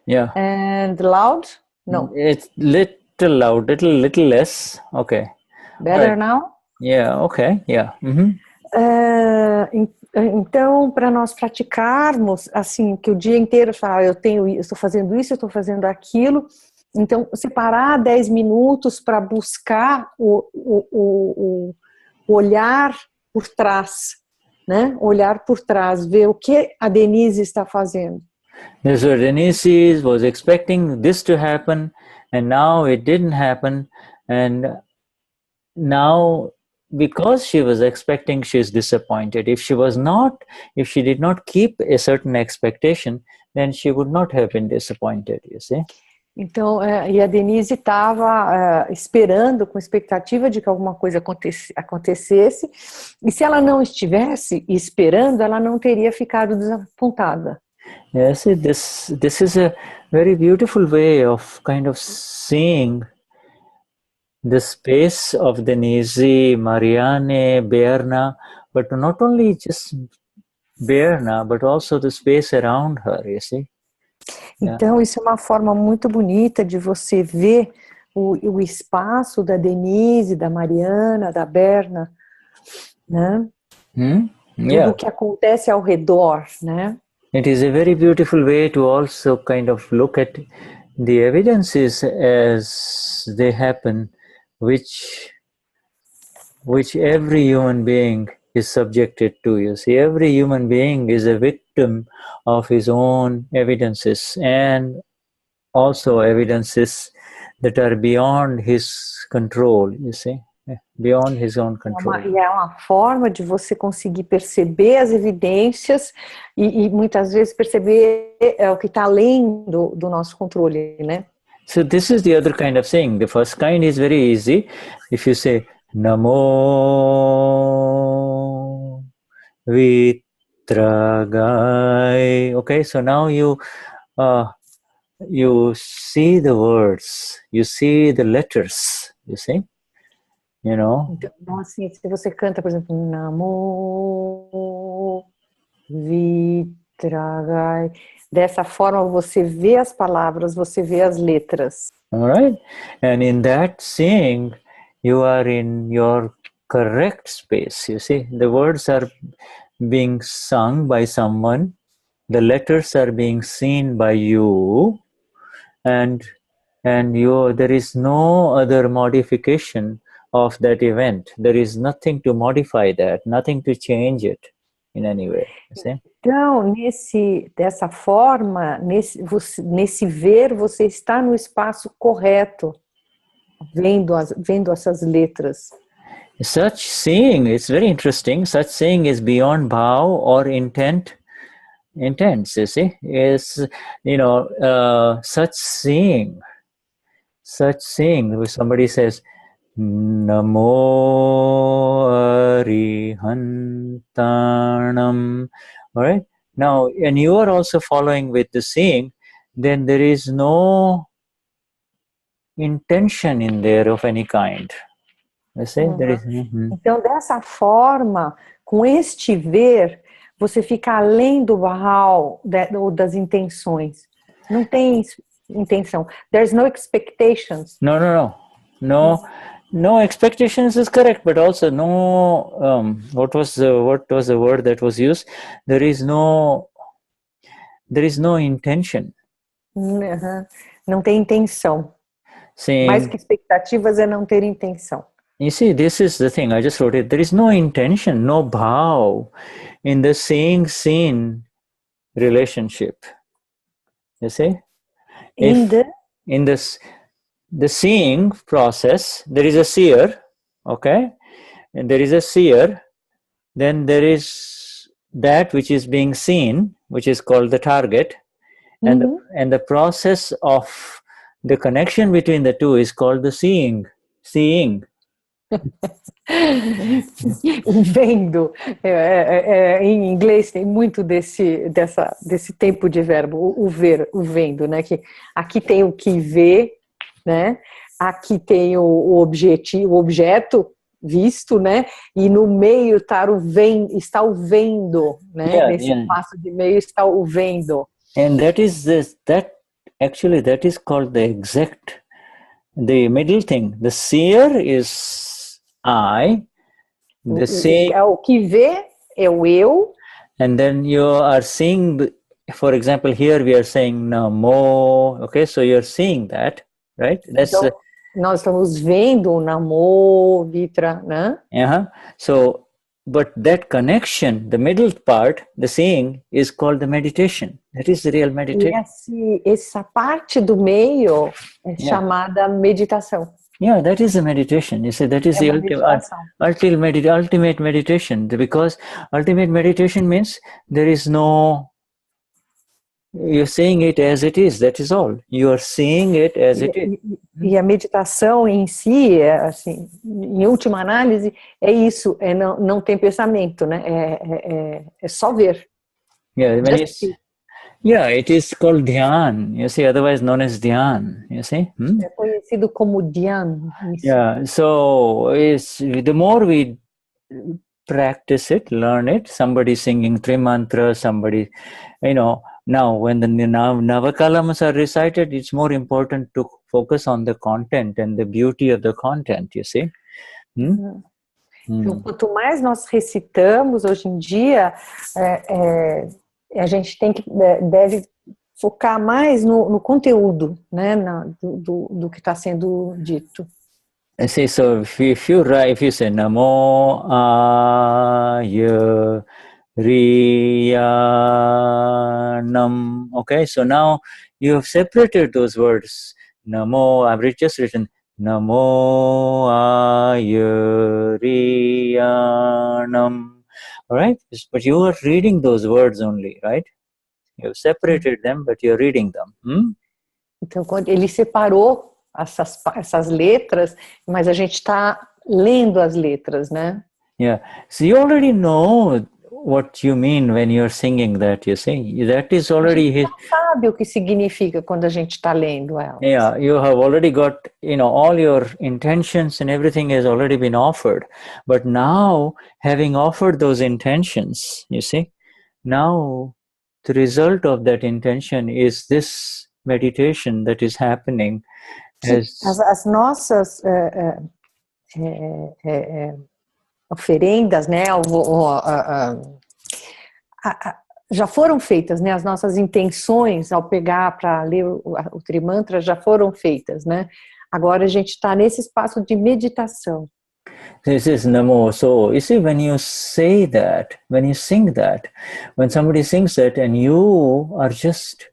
Yeah. And loud? No. It's little loud, little less. Okay. Better right. now? Yeah, okay, yeah. Então, para nós praticarmos, assim, que o dia inteiro eu estou fazendo isso, eu estou fazendo aquilo, então, separar 10 minutos para buscar o olhar por trás, né? Olhar por trás, ver o que a Denise está fazendo. So Denise was expecting this to happen, and now it didn't happen, and now because she was expecting, she is disappointed. If she did not keep a certain expectation, then she would not have been disappointed, you see. Então, e a Denise estava esperando, com expectativa de que alguma coisa acontecesse, e se ela não estivesse esperando, ela não teria ficado desapontada. Yes, this is a very beautiful way of kind of seeing the space of Denise, Marianne, Berna, but not only just Berna, but also the space around her, you see. Então, isso é uma forma muito bonita de você ver o espaço da Denise, da Mariana, da Berna, né? Tudo o que acontece ao redor, né? It is a very beautiful way to also kind of look at the evidences as they happen, which every human being is subjected to. You see, every human being is a victim of his own evidences, and also evidences that are beyond his control, you see, beyond his own control. E é uma forma de você conseguir perceber as evidências e muitas vezes perceber o que está além do nosso controle, né? So this is the other kind of thing. The first kind is very easy. If you say, Namo Vitragai. Okay, so now you see the words, you see the letters, you see, you know. Então, assim, se você canta, por exemplo, Namo Vitragai, dessa forma você vê as palavras, você vê as letras. All right, and in that seeing, you are in your correct space. You see, the words are being sung by someone, the letters are being seen by you, and there is no other modification of that event. There is nothing to modify that, nothing to change it in any way. You see? Então, dessa forma, nesse ver, você está no espaço correto, vendo essas letras. Such seeing, it's very interesting, such seeing is beyond bhav or intents, you see, is, you know, such seeing, somebody says, Namo Arihantanam. All right. Now, and you are also following with the seeing, then there is no intention in there of any kind. You see? There is, Então, dessa forma, com este ver, você fica além do Baal ou das intenções. Não tem intenção. There's no expectations. No expectations is correct, but also no. What was the word that was used? There is no intention. Não tem intenção. Saying, mais que expectativas é não ter intenção. You see, this is the thing. I just wrote it. There is no intention, no bhav in the seeing seen relationship. You see, in the seeing process, there is a seer, okay, and there is a seer. Then there is that which is being seen, which is called the target, and the process of the connection between the two is called the seeing. O vendo, em inglês tem muito desse tempo de verbo, o ver, o vendo, né? Que aqui tem o que vê, né? Aqui tem o objeto visto, né? E no meio está o vendo, né? Nesse espaço de meio está o vendo. And that is that is called the exact, the middle thing. The seer is I, the seeing, o que vê é o eu. And then you are seeing, for example, here we are saying Namo, okay, so you're seeing that, right? That's então, nós estamos vendo o Namo, Vitra, né? So, but that connection, the middle part, the seeing, is called the meditation. That is the real meditation. E essa parte do meio é chamada meditação. Yeah, that is the meditation. You see, that is the ultimate meditation. Because ultimate meditation means there is no, you're seeing it as it is, that is all. You are seeing it as it is. E a meditação em si, assim, em última análise, é isso, não tem pensamento, né? É só ver. Yeah, it is called dhyan, you see, otherwise known as dhyan, you see. É conhecido como dhyan. Yeah, so the more we practice it, learn it, somebody singing three mantras, somebody, now when the Navakalamas are recited, it's more important to focus on the content and the beauty of the content, you see. Então, quanto mais nós recitamos hoje em dia, a gente deve focar mais no conteúdo, né, do que está sendo dito. I see, so if you say Namo Aya Riyanam, okay, so now you have separated those words. Namo, I've just written Namo Aya Riyanam. All right, but you are reading those words only, right? You have separated them, but you're reading them. Então, quando ele separou essas letras, mas a gente está lendo as letras, né? Yeah. So you already know what you mean when you're singing that, you see. That is A already gente já sabe o que significa quando a gente está lendo elas. yeah, you have already got, all your intentions and everything has already been offered. But now, having offered those intentions, you see, now the result of that intention is this meditation that is happening. As nossas oferendas, né, já foram feitas, né, as nossas intenções ao pegar para ler o Trimantra já foram feitas, né? Agora a gente está nesse espaço de meditação. This is Namo. So, you see, when you say that, when you sing that, when somebody sings that and you are just,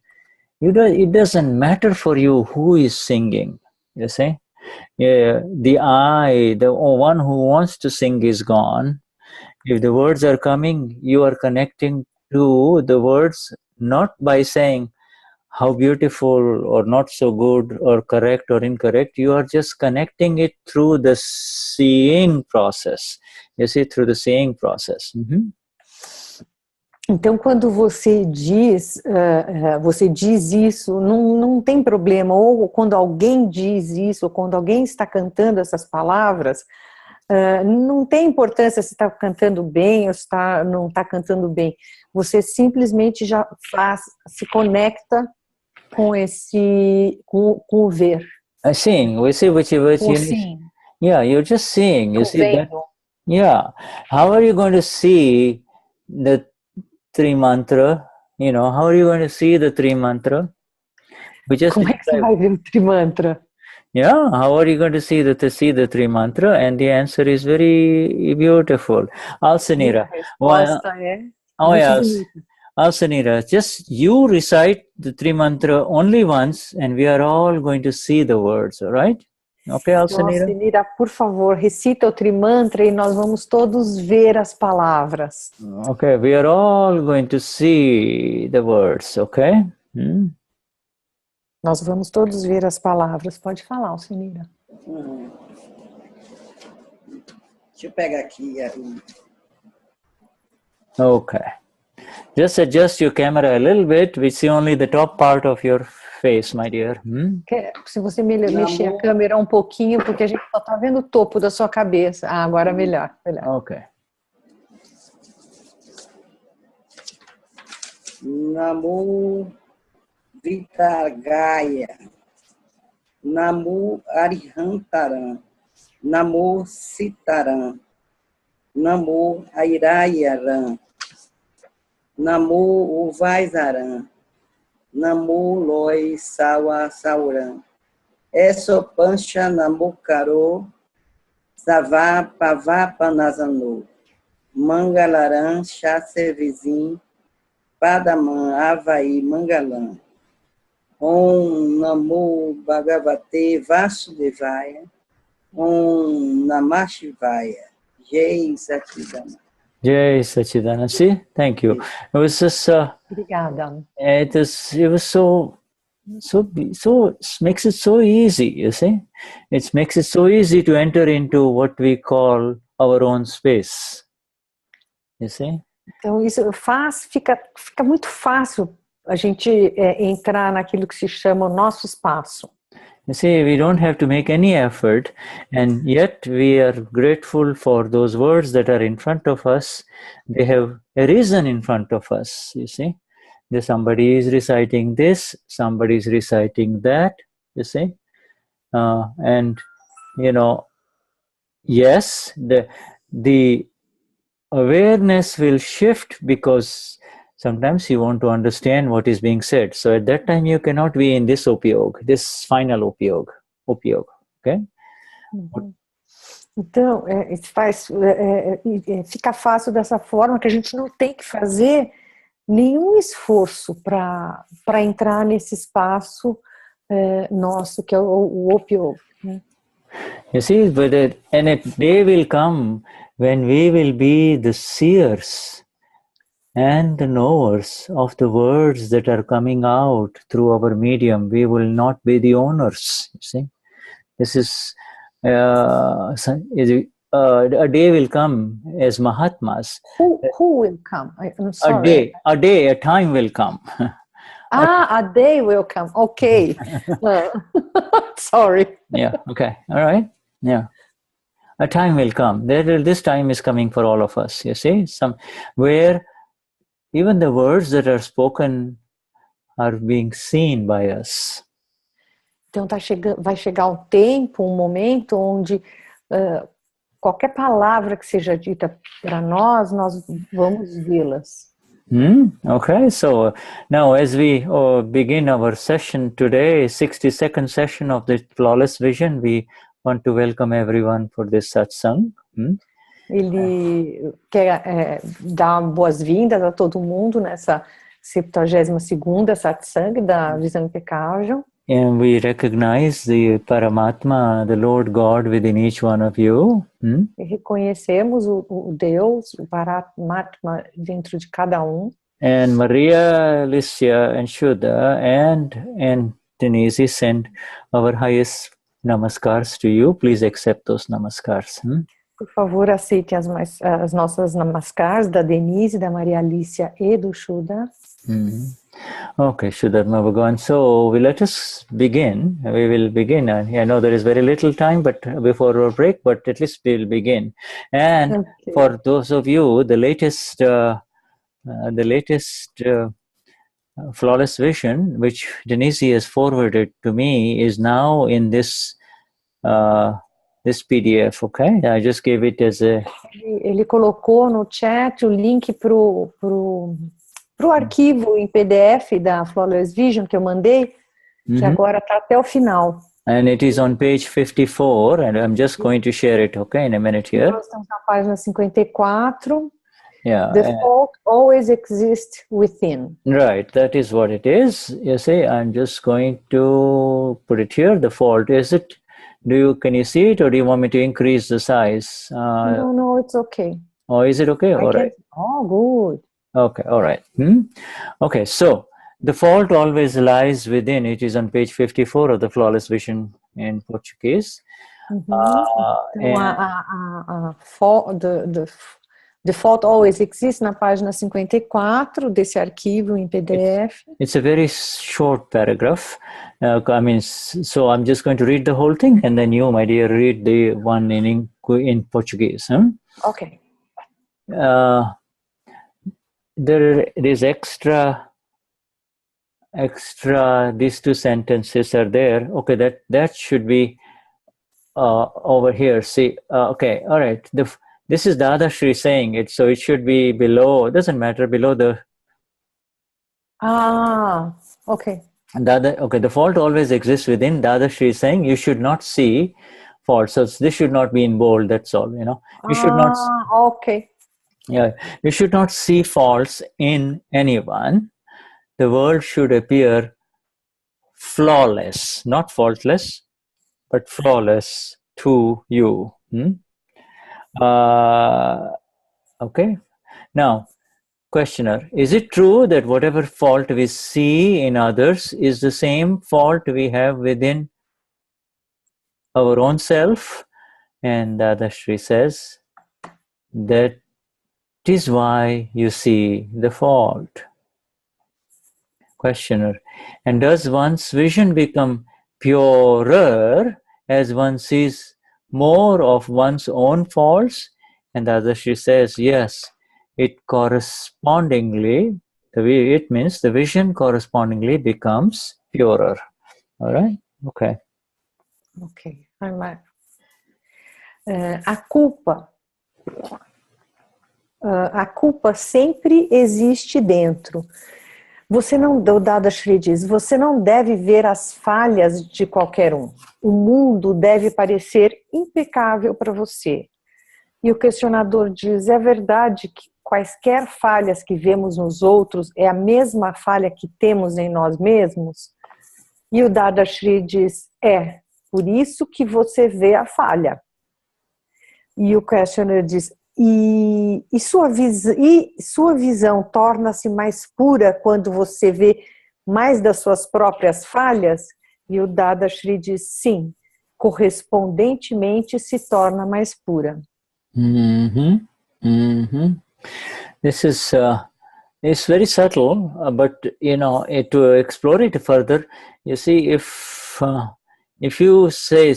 it doesn't matter for you who is singing, you see. Yeah, the I, the one who wants to sing is gone. If the words are coming, you are connecting to the words not by saying how beautiful or not so good or correct or incorrect. You are just connecting it through the seeing process. You see, through the seeing process. Então, quando você diz isso, não tem problema. Ou quando alguém diz isso, ou quando alguém está cantando essas palavras, não tem importância se está cantando bem ou se não está cantando bem. Você simplesmente já se conecta com o ver. Seeing, we see which you seeing. Yeah, you're just seeing. You see that? Yeah. How are you going to see the Tri Mantra? How are you going to see the Tri Mantra? Como é que você vai ver o Tri Mantra? Yeah, how are you going to see the Tri Mantra? And the answer is very beautiful. Alsanira. Alsanira, just you recite the Tri Mantra only once and we are all going to see the words, all right? Okay, Alsanira? Alsanira, por favor, recita o Tri Mantra e nós vamos todos ver as palavras. Okay, we are all going to see the words, okay? Nós vamos todos ver as palavras. Pode falar, Alsanira. Deixa eu pegar aqui. Okay. Just adjust your camera a little bit. We see only the top part of your face, my dear. Se você mexer a câmera um pouquinho, porque a gente só está vendo o topo da sua cabeça. Agora melhor. Ok. Namo Vitagaya, Namo Arihantaram, Namo Sitaram, Namo Airayaram, Namo Uvaisaram, Namo Loi Sawa Sauram, Esopancha Namo Karo, Savá Pavapanazano, Mangalaram Chasevizim, Padaman Avaí Mangalam, Om Namo Bhagavate Vasudevaya, Om Namah Shivaya, Jai Satchidana. Jai Satchidana. See, thank you. It was just. Obrigada. It was so makes it so easy. You see, it makes it so easy to enter into what we call our own space. You see. Então isso fica muito fácil a gente entrar naquilo que se chama o nosso espaço. You see, we don't have to make any effort, and yet we are grateful for those words that are in front of us. They have a reason in front of us, you see. Somebody is reciting this, somebody is reciting that, you see. And, yes, the awareness will shift because sometimes you want to understand what is being said. So at that time you cannot be in this this final upyog, okay? Então, fica fácil dessa forma que a gente não tem que fazer nenhum esforço para entrar nesse espaço nosso, que é o upyog. You see, and a day will come when we will be the seers and the knowers of the words that are coming out through our medium. We will not be the owners, you see. This is A day will come as Mahatmas. Who will come? I'm sorry. A time will come. A day will come. Okay. Sorry. Yeah. Okay. All right. Yeah. A time will come. This time is coming for all of us. You see, where even the words that are spoken are being seen by us. Então vai chegar um tempo, um momento onde qualquer palavra que seja dita para nós vamos vê-las. Okay, so now as we begin our session today, 62nd session of the Flawless Vision, we want to welcome everyone for this satsang. Ele quer dar boas-vindas a todo mundo nessa 72ª satsang da Visão Impecável. And we recognize the Paramatma, the Lord God within each one of you. E reconhecemos o Deus, o Paramatma dentro de cada um. And Maria, Alicia, and Shuddha, and Denise send our highest namaskars to you. Please accept those namaskars. Por favor, aceitem as nossas namaskars da Denise, da Maria Alicia e do Shuddha. Okay, Vishuddhatma Bhagavan. So let us begin. We will begin. I know there is very little time, but before our break, but at least we will begin. And for those of you, the latest Flawless Vision, which Denise has forwarded to me, is now in this PDF. Okay, I just gave it as a. Ele colocou no chat o link pro arquivo em PDF da Flawless Vision que eu mandei, que agora está até o final. And it is on page 54, and I'm just going to share it, okay, in a minute here. Nós estamos na página 54. Yeah. The fault always exists within. Right, that is what it is. You see, I'm just going to put it here. The fault, is it? Can you see it, or do you want me to increase the size? No, it's okay. Oh, is it okay? All right. Oh, good. Okay, all right. Okay, so the fault always lies within. It is on page 54 of the Flawless Vision in Portuguese. The fault always exists na página 54 desse arquivo em PDF. It's a very short paragraph. So I'm just going to read the whole thing, and then you, my dear, read the one in Portuguese. Okay. There is extra, these two sentences are there. Okay, that should be over here. See, okay, all right. This is Dadashri saying it, so it should be below. It doesn't matter, below the. Okay. Okay, the fault always exists within. Dadashri is saying you should not see faults. So this should not be in bold. That's all. You should not. Okay. Yeah, you should not see faults in anyone. The world should appear flawless, not faultless, but flawless to you. Okay. Now, questioner, is it true that whatever fault we see in others is the same fault we have within our own self? And Dadashri says, that is why you see the fault. Questioner, and does one's vision become purer as one sees more of one's own faults? And Dadashri says, yes, it means the vision correspondingly becomes purer. All right? Okay. Ok. A culpa sempre existe dentro. O Dadashri diz, você não deve ver as falhas de qualquer um. O mundo deve parecer impecável para você. E o questionador diz, é verdade que quaisquer falhas que vemos nos outros é a mesma falha que temos em nós mesmos? E o Dadashri diz, por isso que você vê a falha. E o questioner diz, e sua visão torna-se mais pura quando você vê mais das suas próprias falhas? E o Dadashri diz, sim, correspondentemente se torna mais pura. This is it's very subtle, but to explore it further, you see, if you say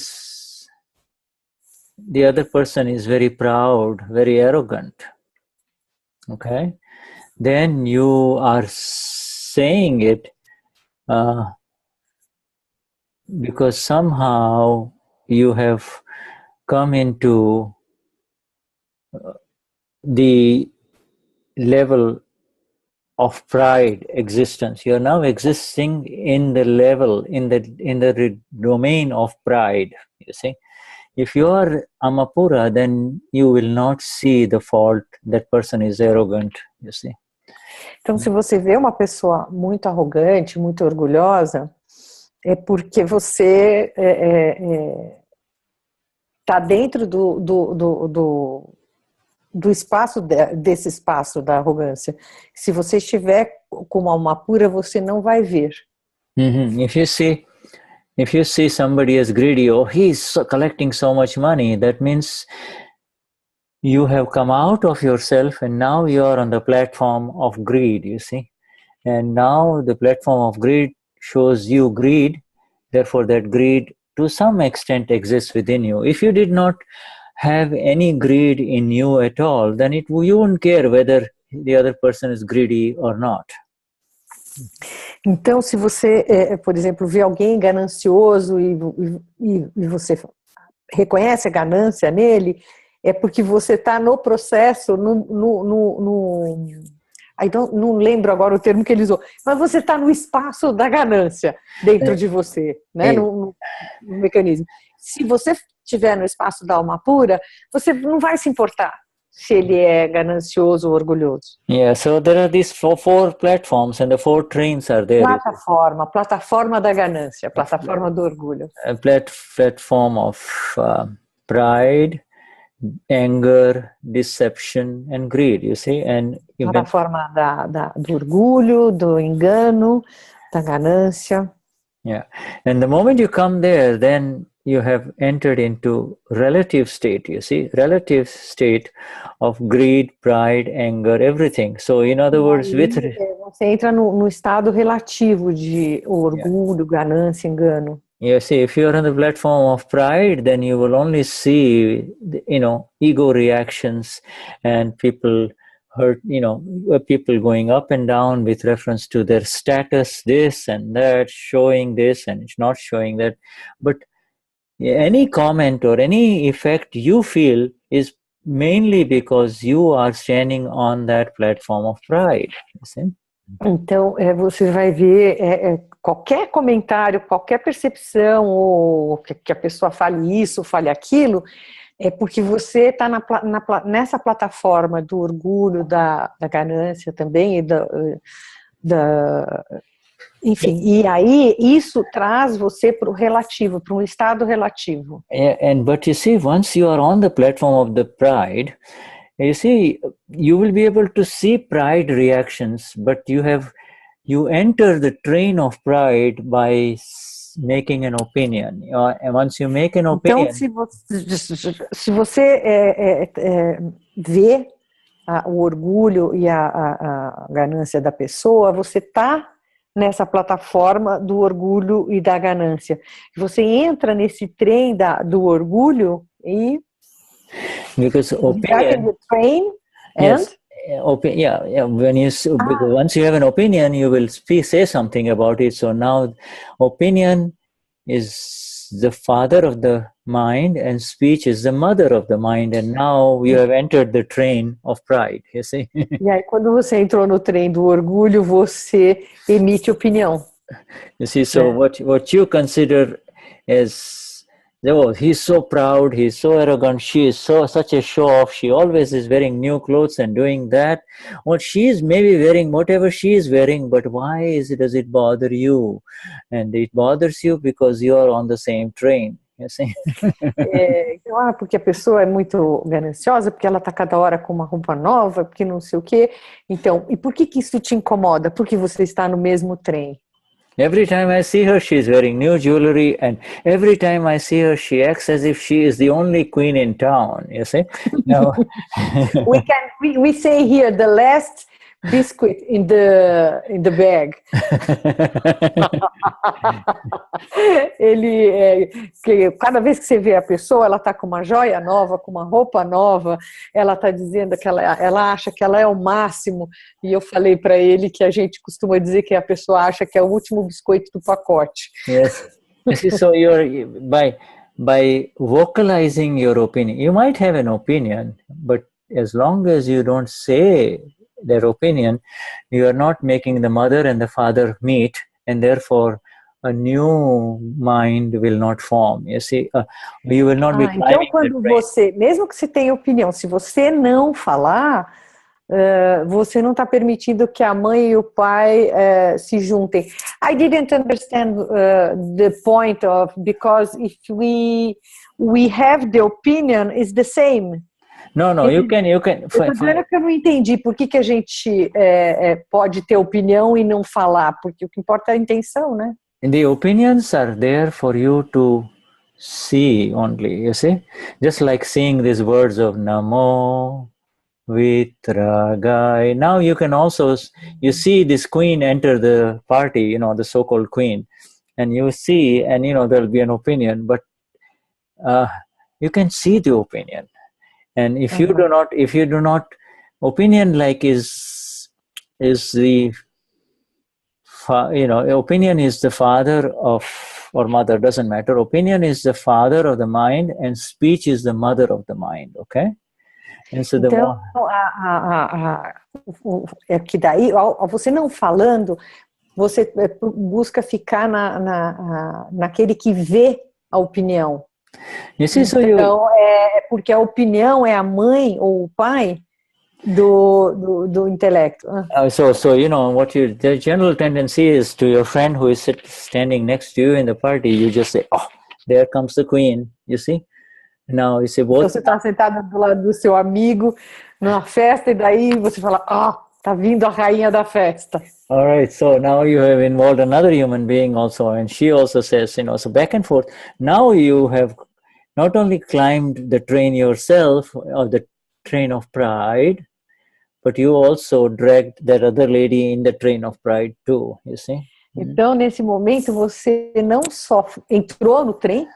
the other person is very proud, very arrogant, okay, then you are saying it because somehow you have come into the level of pride existence. You are now existing in the level, in the domain of pride, you see. If you are Amapura, then you will not see the fault that person is arrogant, you see. Então, se você vê uma pessoa muito arrogante, muito orgulhosa, é porque você está dentro do espaço, desse espaço da arrogância. Se você estiver com uma pura, você não vai ver. If you see somebody as greedy, oh, he's collecting so much money, that means you have come out of yourself and now you are on the platform of greed, you see. And now the platform of greed shows you greed, therefore that greed to some extent exists within you. If you did not have any greed in you at all, then you wouldn't care whether the other person is greedy or not. Então, se você, por exemplo, vê alguém ganancioso e você reconhece a ganância nele, é porque você está no processo, não lembro agora o termo que ele usou, mas você está no espaço da ganância dentro de você, né? No mecanismo. Se você estiver no espaço da alma pura, você não vai se importar se ele é ganancioso ou orgulhoso. Yeah, so there are these four platforms and the four trains are there. Plataforma da ganância, plataforma do orgulho. A platform of pride, anger, deception and greed, you see. And plataforma do orgulho, do engano, da ganância. Yeah, and the moment you come there, then you have entered into relative state, you see, relative state of greed, pride, anger, everything. So in other words, você entra no estado relativo de orgulho, ganância, engano. You see, if you are on the platform of pride, then you will only see, ego reactions and people hurt, people going up and down with reference to their status, this and that, showing this and it's not showing that. But any comment or any effect you feel is mainly because you are standing on that platform of pride. You see? Então, você vai ver qualquer comentário, qualquer percepção, ou que a pessoa fale isso, fale aquilo, é porque você está nessa plataforma do orgulho, da ganância também, enfim, e aí isso traz você para o relativo, para um estado relativo. But you see, once you are on the platform of the pride, you see, you will be able to see pride reactions, but you enter the train of pride by making an opinion. And once you make an opinion... Então, se você vê o orgulho e a ganância da pessoa, você está nessa plataforma do orgulho e da ganância. Você entra nesse trem do orgulho e... Because opinion... Yes. When once you have an opinion, you will say something about it. So now opinion is the father of the mind and speech is the mother of the mind, and now you have entered the train of pride, you see. E aí quando você entrou no trem do orgulho, você emite opinião. You see, so what you consider as, oh, he's so proud, he's so arrogant, she is such a show-off, she always is wearing new clothes and doing that. Well, she is maybe wearing whatever she is wearing, but why does it bother you? And it bothers you because you are on the same train. You see? Porque a pessoa é muito gananciosa, porque ela está cada hora com uma roupa nova, porque não sei o quê. Então, e por que isso te incomoda? Porque você está no mesmo trem. Every time I see her, she's wearing new jewelry, and every time I see her, she acts as if she is the only queen in town. You see? No. we say here the last biscuit in the bag. Cada vez que você vê a pessoa, ela está com uma joia nova, com uma roupa nova, ela está dizendo que ela acha que ela é o máximo, e eu falei para ele que a gente costuma dizer que a pessoa acha que é o último biscoito do pacote. Yes. You see, so by vocalizing your opinion, you might have an opinion, but as long as you don't say their opinion, you are not making the mother and the father meet, and therefore a new mind will not form. You see, you will not be climbing então, quando você, mesmo que você tenha opinião, se você não falar, você não está permitindo que a mãe e o pai se juntem. I didn't understand the point of, because if we have the opinion, it's the same. No, you can. Eu estou dizendo que eu não entendi por que a gente pode ter opinião e não falar, porque o que importa é a intenção, né? The opinions are there for you to see only, you see? Just like seeing these words of Namo Vitragai. Now you can also, you see this queen enter the party, the so-called queen, and you see, and there'll be an opinion, but you can see the opinion. And if you do not, opinion like is the, opinion is the father of, or mother, doesn't matter. Opinion is the father of the mind, and speech is the mother of the mind, okay? And so então, é que daí, você não falando, você busca ficar naquele que vê a opinião. Então, porque a opinião é a mãe ou o pai do intelecto. So what the general tendency is, to your friend who is standing next to you in the party, you just say, oh, there comes the queen, you see? Now you say, então você está sentado do lado do seu amigo numa festa, e daí você fala, tá vindo a rainha da festa. All right, so now you have involved another human being also, and she also says, so back and forth. Now you have not only climbed the train yourself, or the train of pride, but you also dragged that other lady in the train of pride too, you see? Então, nesse momento, você não só entrou no trem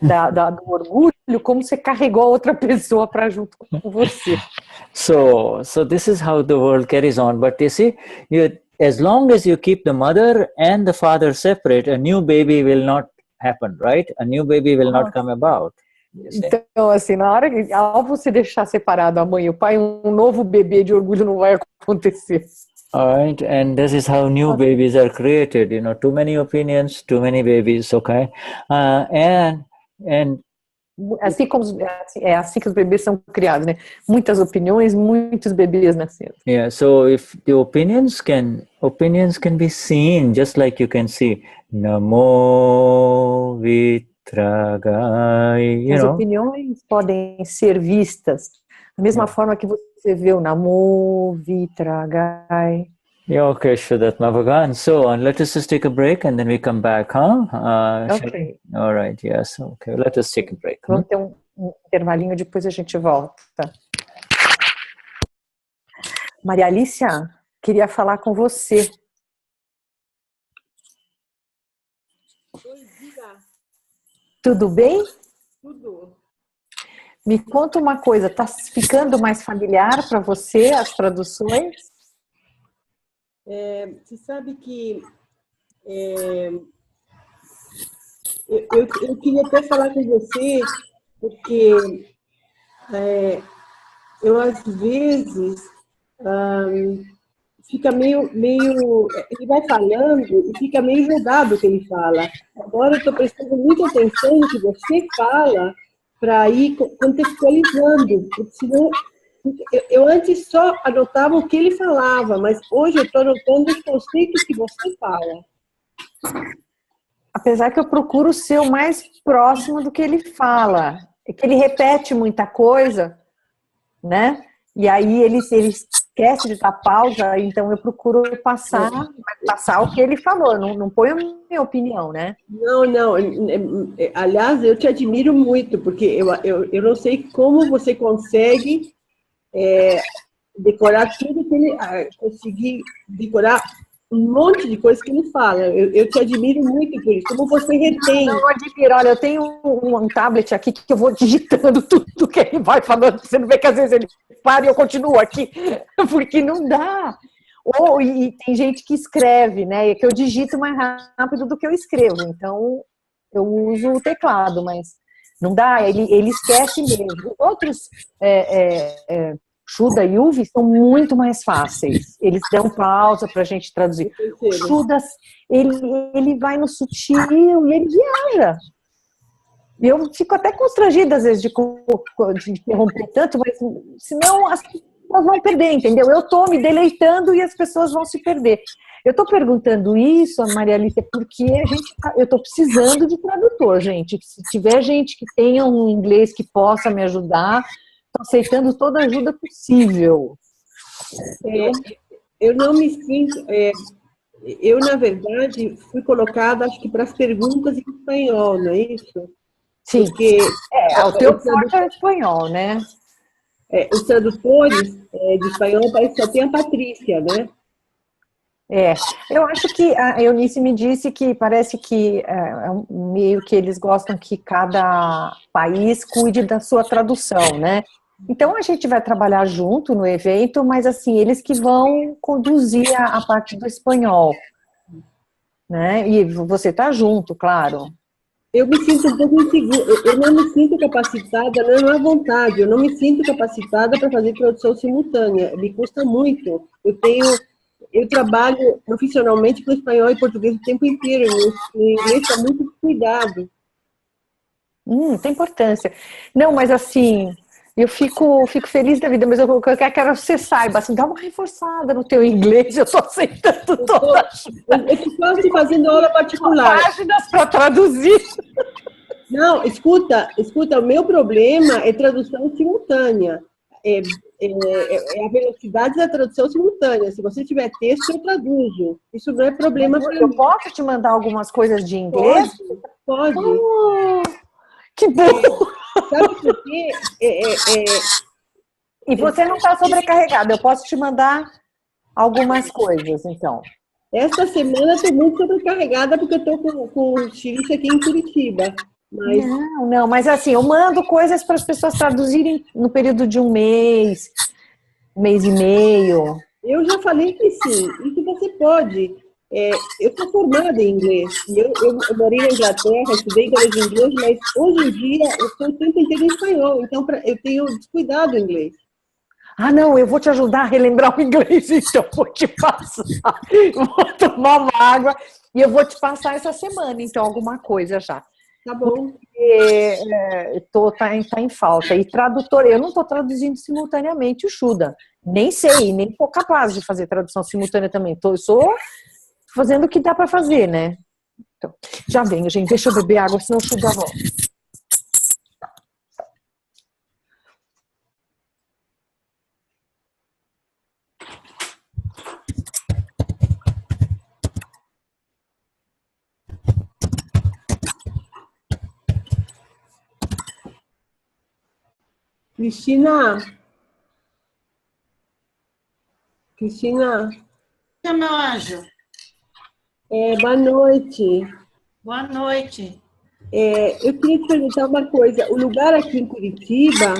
do orgulho, como você carregou a outra pessoa para junto com você. So this is how the world carries on. But you see, as long as you keep the mother and the father separate, a new baby will not happen, right? A new baby will not come about. Então, assim, ao você deixar separado a mãe e o pai, um novo bebê de orgulho não vai acontecer. All right, and this is how new babies are created. Too many opinions, too many babies. Okay, and assim como é assim que os bebês são criados, né? Muitas opiniões, muitos bebês nascendo. Yeah, so if the opinions can be seen, just like you can see Namo Vitragai. As opiniões podem ser vistas da mesma forma que você vê o Namo Vitragai. Yeah, okay, Shuddhatma Bhagavan. So let us just take a break and then we come back, huh? Okay. All right, yes, okay. Let us take a break. Vamos ter um intervalinho, depois a gente volta. Maria Alicia, queria falar com você. Oi, diga. Tudo bem? Tudo. Me conta uma coisa, está ficando mais familiar para você as traduções? Você sabe que eu queria até falar com você, porque eu às vezes fica meio ele vai falando e fica meio jogado o que ele fala. Agora eu estou prestando muita atenção no que você fala para ir contextualizando, porque senão eu antes só anotava o que ele falava, mas hoje eu estou anotando os conceitos que você fala. Apesar que eu procuro ser o mais próximo do que ele fala, é que ele repete muita coisa, né? E aí ele esquece de dar pausa, então eu procuro passar o que ele falou, não ponho a minha opinião, né? Não, não. Aliás, eu te admiro muito, porque eu não sei como você consegue decorar tudo que ele... conseguir decorar um monte de coisas que ele fala. Eu te admiro muito por isso. Como você retém. Não admiro. Olha, eu tenho um tablet aqui que eu vou digitando tudo que ele vai falando. Você não vê que às vezes ele para e eu continuo aqui, porque não dá. E tem gente que escreve, né? E que eu digito mais rápido do que eu escrevo. Então, eu uso o teclado, mas não dá. Ele esquece mesmo. Outros... Shuddha e Uvi são muito mais fáceis. Eles dão pausa para a gente traduzir. O Shuddha, ele vai no sutil e ele viaja. Eu fico até constrangida, às vezes, de interromper tanto, mas senão as pessoas vão perder, entendeu? Eu estou me deleitando e as pessoas vão se perder. Eu estou perguntando isso, Maria Alice, porque eu estou precisando de tradutor, gente. Se tiver gente que tenha um inglês que possa me ajudar, estou aceitando toda a ajuda possível. Eu não me sinto... eu, na verdade, fui colocada, acho que para as perguntas em espanhol, não é isso? Sim, porque o teu forte é espanhol, né? Os tradutores de espanhol parece que só tem a Patrícia, né? Eu acho que a Eunice me disse que parece que meio que eles gostam que cada país cuide da sua tradução, né? Então a gente vai trabalhar junto no evento, mas assim, eles que vão conduzir a parte do espanhol, né? E você tá junto, claro. Eu me sinto um pouco insegura, eu não me sinto capacitada, não é uma vontade, eu não me sinto capacitada para fazer tradução simultânea, me custa muito. Eu trabalho profissionalmente com espanhol e português o tempo inteiro, o inglês está muito cuidado. Tem importância. Não, mas assim, eu fico feliz da vida, mas eu quero que você saiba, assim, dá uma reforçada no teu inglês, eu estou aceitando toda a Eu estou quase fazendo aula particular. páginas para traduzir. Não, escuta, o meu problema é tradução simultânea. É a velocidade da tradução simultânea. Se você tiver texto, eu traduzo. Isso não é problema para mim. Eu posso te mandar algumas coisas de inglês? Pode. Que bom! Sabe por quê? E você não está sobrecarregada. Eu posso te mandar algumas coisas, então. Esta semana estou muito sobrecarregada porque eu estou com o xilique aqui em Curitiba. Mas... Não, mas assim, eu mando coisas para as pessoas traduzirem no período de um mês e meio. Eu já falei que sim, e que você pode. Eu sou formada em inglês, e eu morei na Inglaterra, estudei colégio de inglês, mas hoje em dia eu estou o tempo inteiro em espanhol, então eu tenho descuidado o inglês. Ah, não, eu vou te ajudar a relembrar o inglês, então vou te passar. Vou tomar uma água e eu vou te passar essa semana, então, alguma coisa já. Tá bom. Porque tá em falta. E tradutor, eu não estou traduzindo simultaneamente o Shuddha. Nem sei, nem sou capaz de fazer tradução simultânea também. Eu sou fazendo o que dá para fazer, né? Então, já venho, gente. Deixa eu beber água, senão o Shuddha volta. Cristina, Meu anjo. boa noite. Boa noite. Eu queria te perguntar uma coisa. O lugar aqui em Curitiba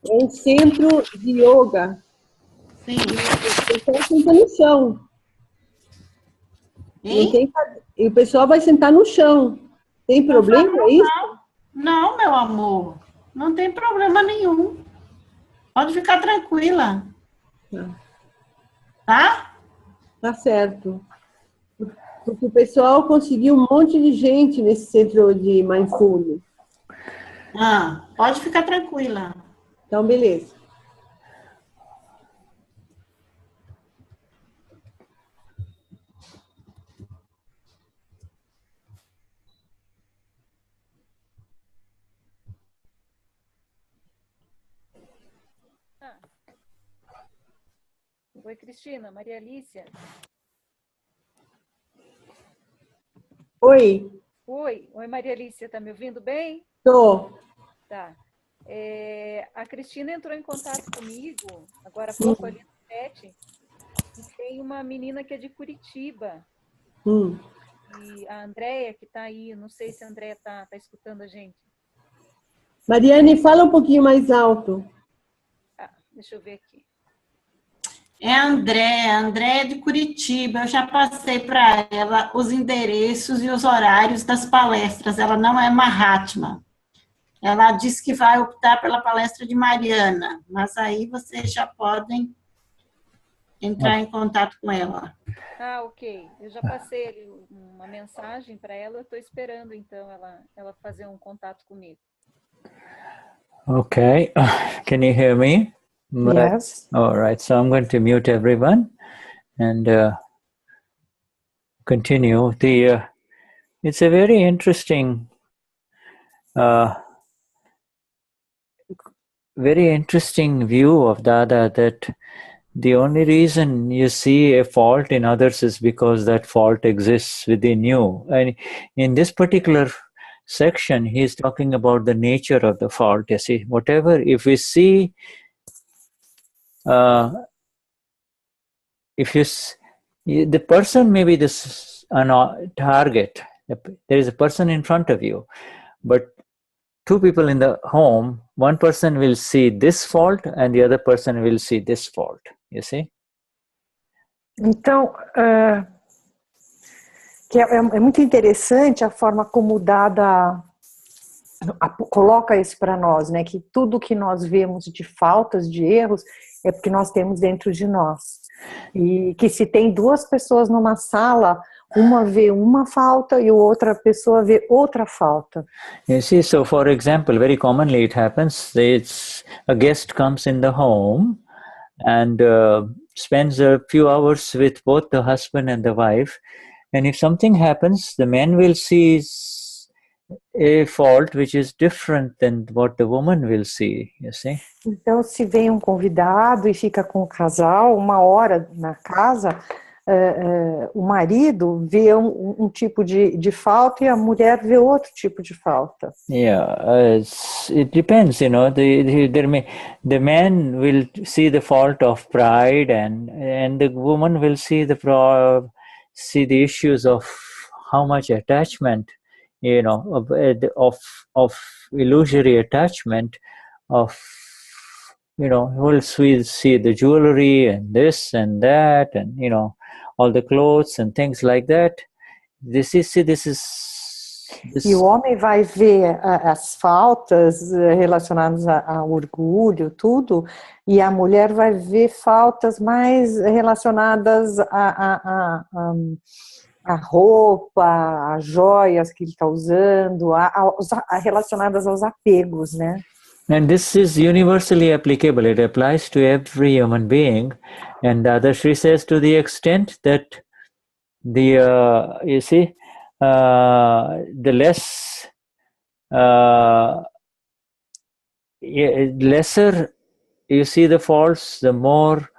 é um centro de yoga. Sim. O pessoal senta no chão. E o pessoal vai sentar no chão. Tem problema isso? Não, meu amor. Não tem problema nenhum. Pode ficar tranquila. Tá? Tá certo. Porque o pessoal conseguiu um monte de gente nesse centro de mindfulness. Pode ficar tranquila. Então, beleza. Oi, Cristina, Maria Alicia. Oi, Oi, Maria Alicia, tá me ouvindo bem? tô. Tá. A Cristina entrou em contato comigo, agora há pouco ali no chat, e tem uma menina que é de Curitiba, Hum. e a Andréia, que está aí, não sei se a Andréia tá escutando a gente. Mariane, fala um pouquinho mais alto. Deixa eu ver aqui. É a André é de Curitiba. Eu já passei para ela os endereços e os horários das palestras. Ela não é Mahatma. Ela disse que vai optar pela palestra de Mariana, mas aí vocês já podem entrar em contato com ela. Ok. Eu já passei ali uma mensagem para ela, eu estou esperando, então, ela fazer um contato comigo. Okay, can you hear me? Yes. All right, so I'm going to mute everyone and continue. It's a very interesting view of Dada, that the only reason you see a fault in others is because that fault exists within you. And in this particular section, he's talking about the nature of the fault. You see, whatever, if we see, the person may be this target, there is a person in front of you, but two people in the home, one person will see this fault and the other person will see this fault, you see? Então, é muito interessante a forma como o Dada coloca isso para nós, né? Que tudo que nós vemos de faltas, de erros, é porque nós temos dentro de nós. E que se tem duas pessoas numa sala, uma vê uma falta e a outra pessoa vê outra falta. You see, so for example, very commonly it happens, a guest comes in the home and spends a few hours with both the husband and the wife, and if something happens, the man will see a fault which is different than what the woman will see, you see. Então, se vem um convidado e fica com o casal uma hora na casa, o marido vê um tipo de falta e a mulher vê outro tipo de falta. Yeah, it depends, you know. The man will see the fault of pride, and the woman will see the issues of how much attachment, you know, of illusory attachment, of, you know, will see the jewelry and this and that, and, you know, all the clothes and things like that. E o homem vai ver as faltas relacionadas ao orgulho, tudo, e a mulher vai ver faltas mais relacionadas à roupa, às joias que ele está usando, relacionadas aos apegos, né? And this is universally applicable. It applies to every human being. And Dadashri says, to the extent that the lesser you see the faults, the more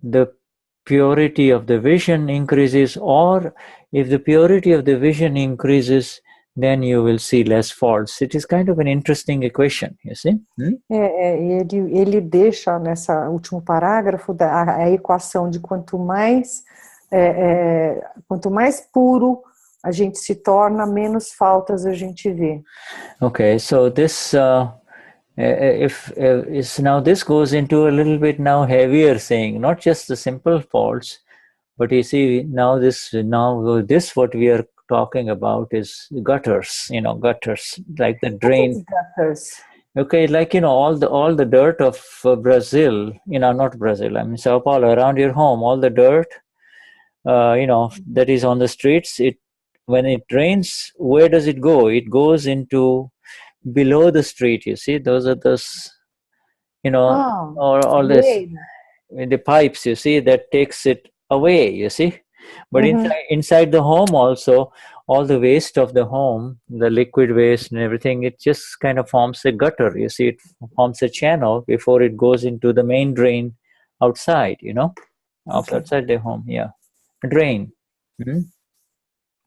the purity of the vision increases, or if the purity of the vision increases, then you will see less faults. It is kind of an interesting equation, you see. Ele deixa nessa último parágrafo a equação de quanto mais puro a gente se torna, menos faltas a gente vê. Okay, so this now this goes into a little bit now heavier saying, not just the simple faults, but you see now this what we are talking about is gutters, you know, gutters like the drain. Gutters. Okay, like, you know, all the dirt of Brazil, you know, not Brazil, I mean Sao Paulo, around your home, all the dirt, you know, that is on the streets. When it rains, where does it go? It goes into below the street. You see, those are those, you know, or all this, the pipes. You see, that takes it away. You see, but inside the home also, all the waste of the home, the liquid waste and everything, it just kind of forms a gutter. You see, it forms a channel before it goes into the main drain outside, Okay. outside their home. Yeah, drain.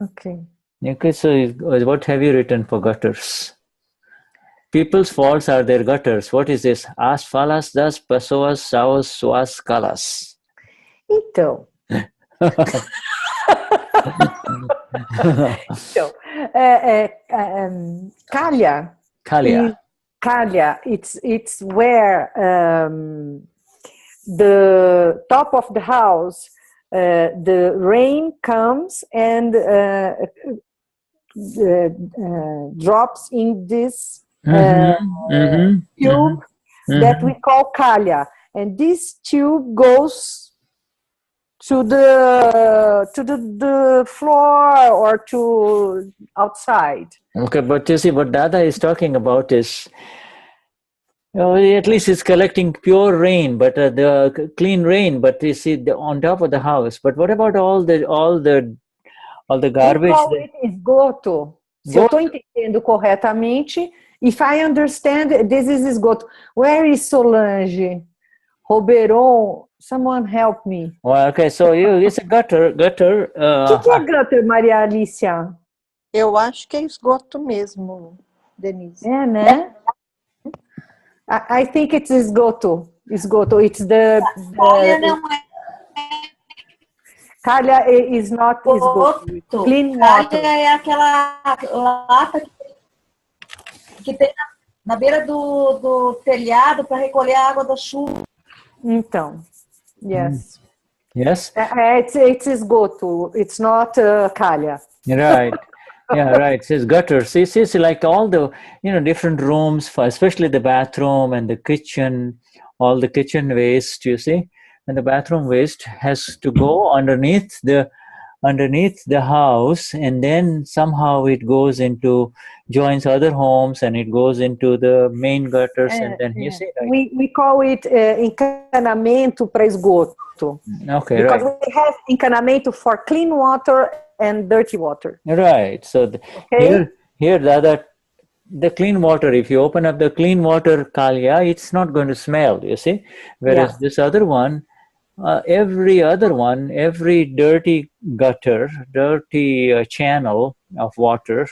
Okay. Okay, so what have you written for gutters? People's faults are their gutters. What is this? As falas das pessoas são suas calas. Então, então calha. Kalia. Calha, it's where the top of the house, the rain comes and drops in this tube that we call calha, and this tube goes to the floor or to outside. Okay, but you see, what Dada is talking about is, at least it's collecting pure rain, but the clean rain. But you see, on top of the house. But what about all the garbage? We call it esgoto. Se eu estou entendendo corretamente, if I understand, this is esgoto. Where is Solange? Roberon? Someone help me. Well, okay, so it's a gutter. O que é gutter, Maria Alicia? Eu acho que é esgoto mesmo, Denise. É, né? I think it's esgoto. Esgoto. It's the Calha não é calha is not esgoto. Clean water. calha é aquela lata que tem na beira do telhado para recolher a água da chuva. Então, yes. Yes? It's esgoto. It's not calha. Right. Yeah, right. It says gutters. It's like all the, different rooms, especially the bathroom and the kitchen, all the kitchen waste, you see. And the bathroom waste has to go underneath the house, and then somehow it goes into, joins other homes, and it goes into the main gutters, and then you see. Right? We call it encanamento para esgoto. Okay, because right. we have encanamento for clean water and dirty water. Right. So here the clean water, if you open up the clean water kalya, it's not going to smell, you see. Whereas this other one, every dirty gutter, dirty channel of water,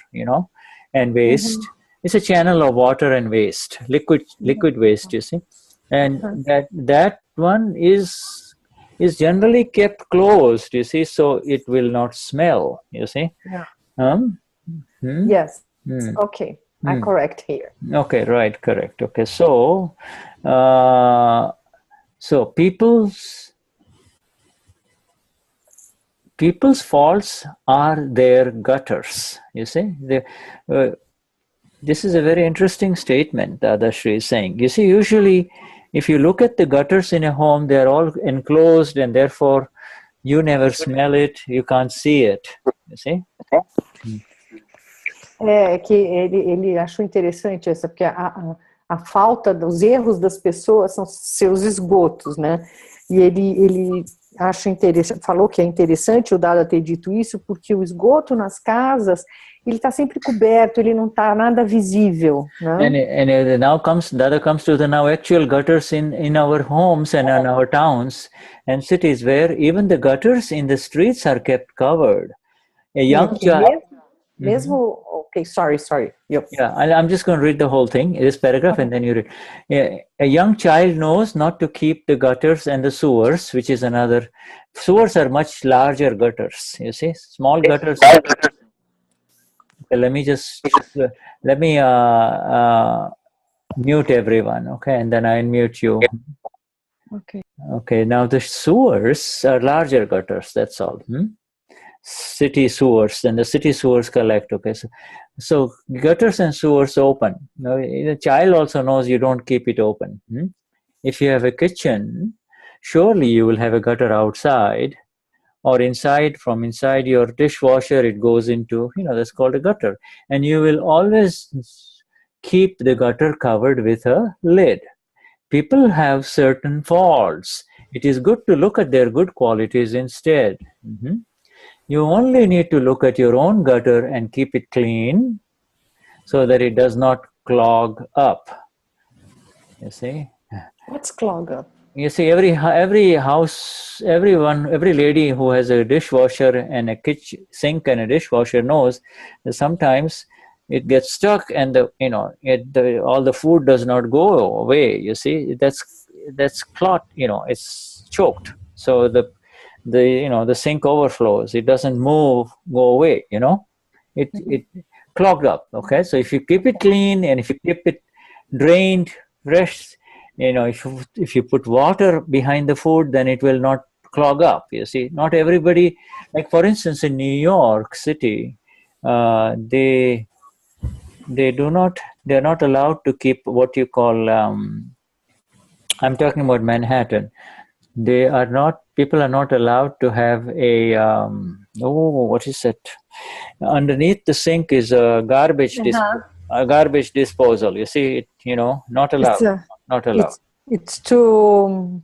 and waste, it's a channel of water and waste, liquid waste, you see. And that one is generally kept closed, you see, so it will not smell, you see. Yeah. Yes. Okay. I'm correct here. Okay, right, correct. Okay, so people's faults are their gutters, you see. This is a very interesting statement Dadashri is saying. You see, usually if you look at the gutters in a home, they're all enclosed, and therefore you never smell it, you can't see it, you see. Que ele achou interessante essa, porque a falta dos erros das pessoas são seus esgotos, né? E ele acha interessante, falou que é interessante o Dada ter dito isso, porque o esgoto nas casas, ele está sempre coberto, ele não está nada visível, né? And now Dada comes to the now actual gutters in our homes and in our towns and cities, where even the gutters in the streets are kept covered. A young child. Mesmo, okay, sorry. Yeah, I'm just going to read the whole thing, this paragraph, and then you read. A young child knows not to keep the gutters and the sewers, which is another. Sewers are much larger gutters, you see. Small gutters. Okay, let me mute everyone, okay, and then I unmute you. Okay, now the sewers are larger gutters, that's all. City sewers, and the city sewers collect. Okay, so gutters and sewers open. Now, the child also knows you don't keep it open. If you have a kitchen, surely you will have a gutter outside, or inside. From inside your dishwasher, it goes into, that's called a gutter, and you will always keep the gutter covered with a lid. People have certain faults. It is good to look at their good qualities instead. You only need to look at your own gutter and keep it clean so that it does not clog up. You see? What's clog up? you see, every house, every lady who has a dishwasher and a kitchen sink and a dishwasher knows that sometimes it gets stuck, and all the food does not go away. You see, that's clot. It's choked. So the sink overflows. It doesn't go away. It clogged up. Okay, so if you keep it clean and if you keep it drained, fresh, if you put water behind the food, then it will not clog up. You see, not everybody, like for instance in New York City, they're not allowed to keep what you call, I'm talking about Manhattan. People are not allowed to have a, what is it? Underneath the sink is a garbage disposal. You see, not allowed. Not allowed. It's too.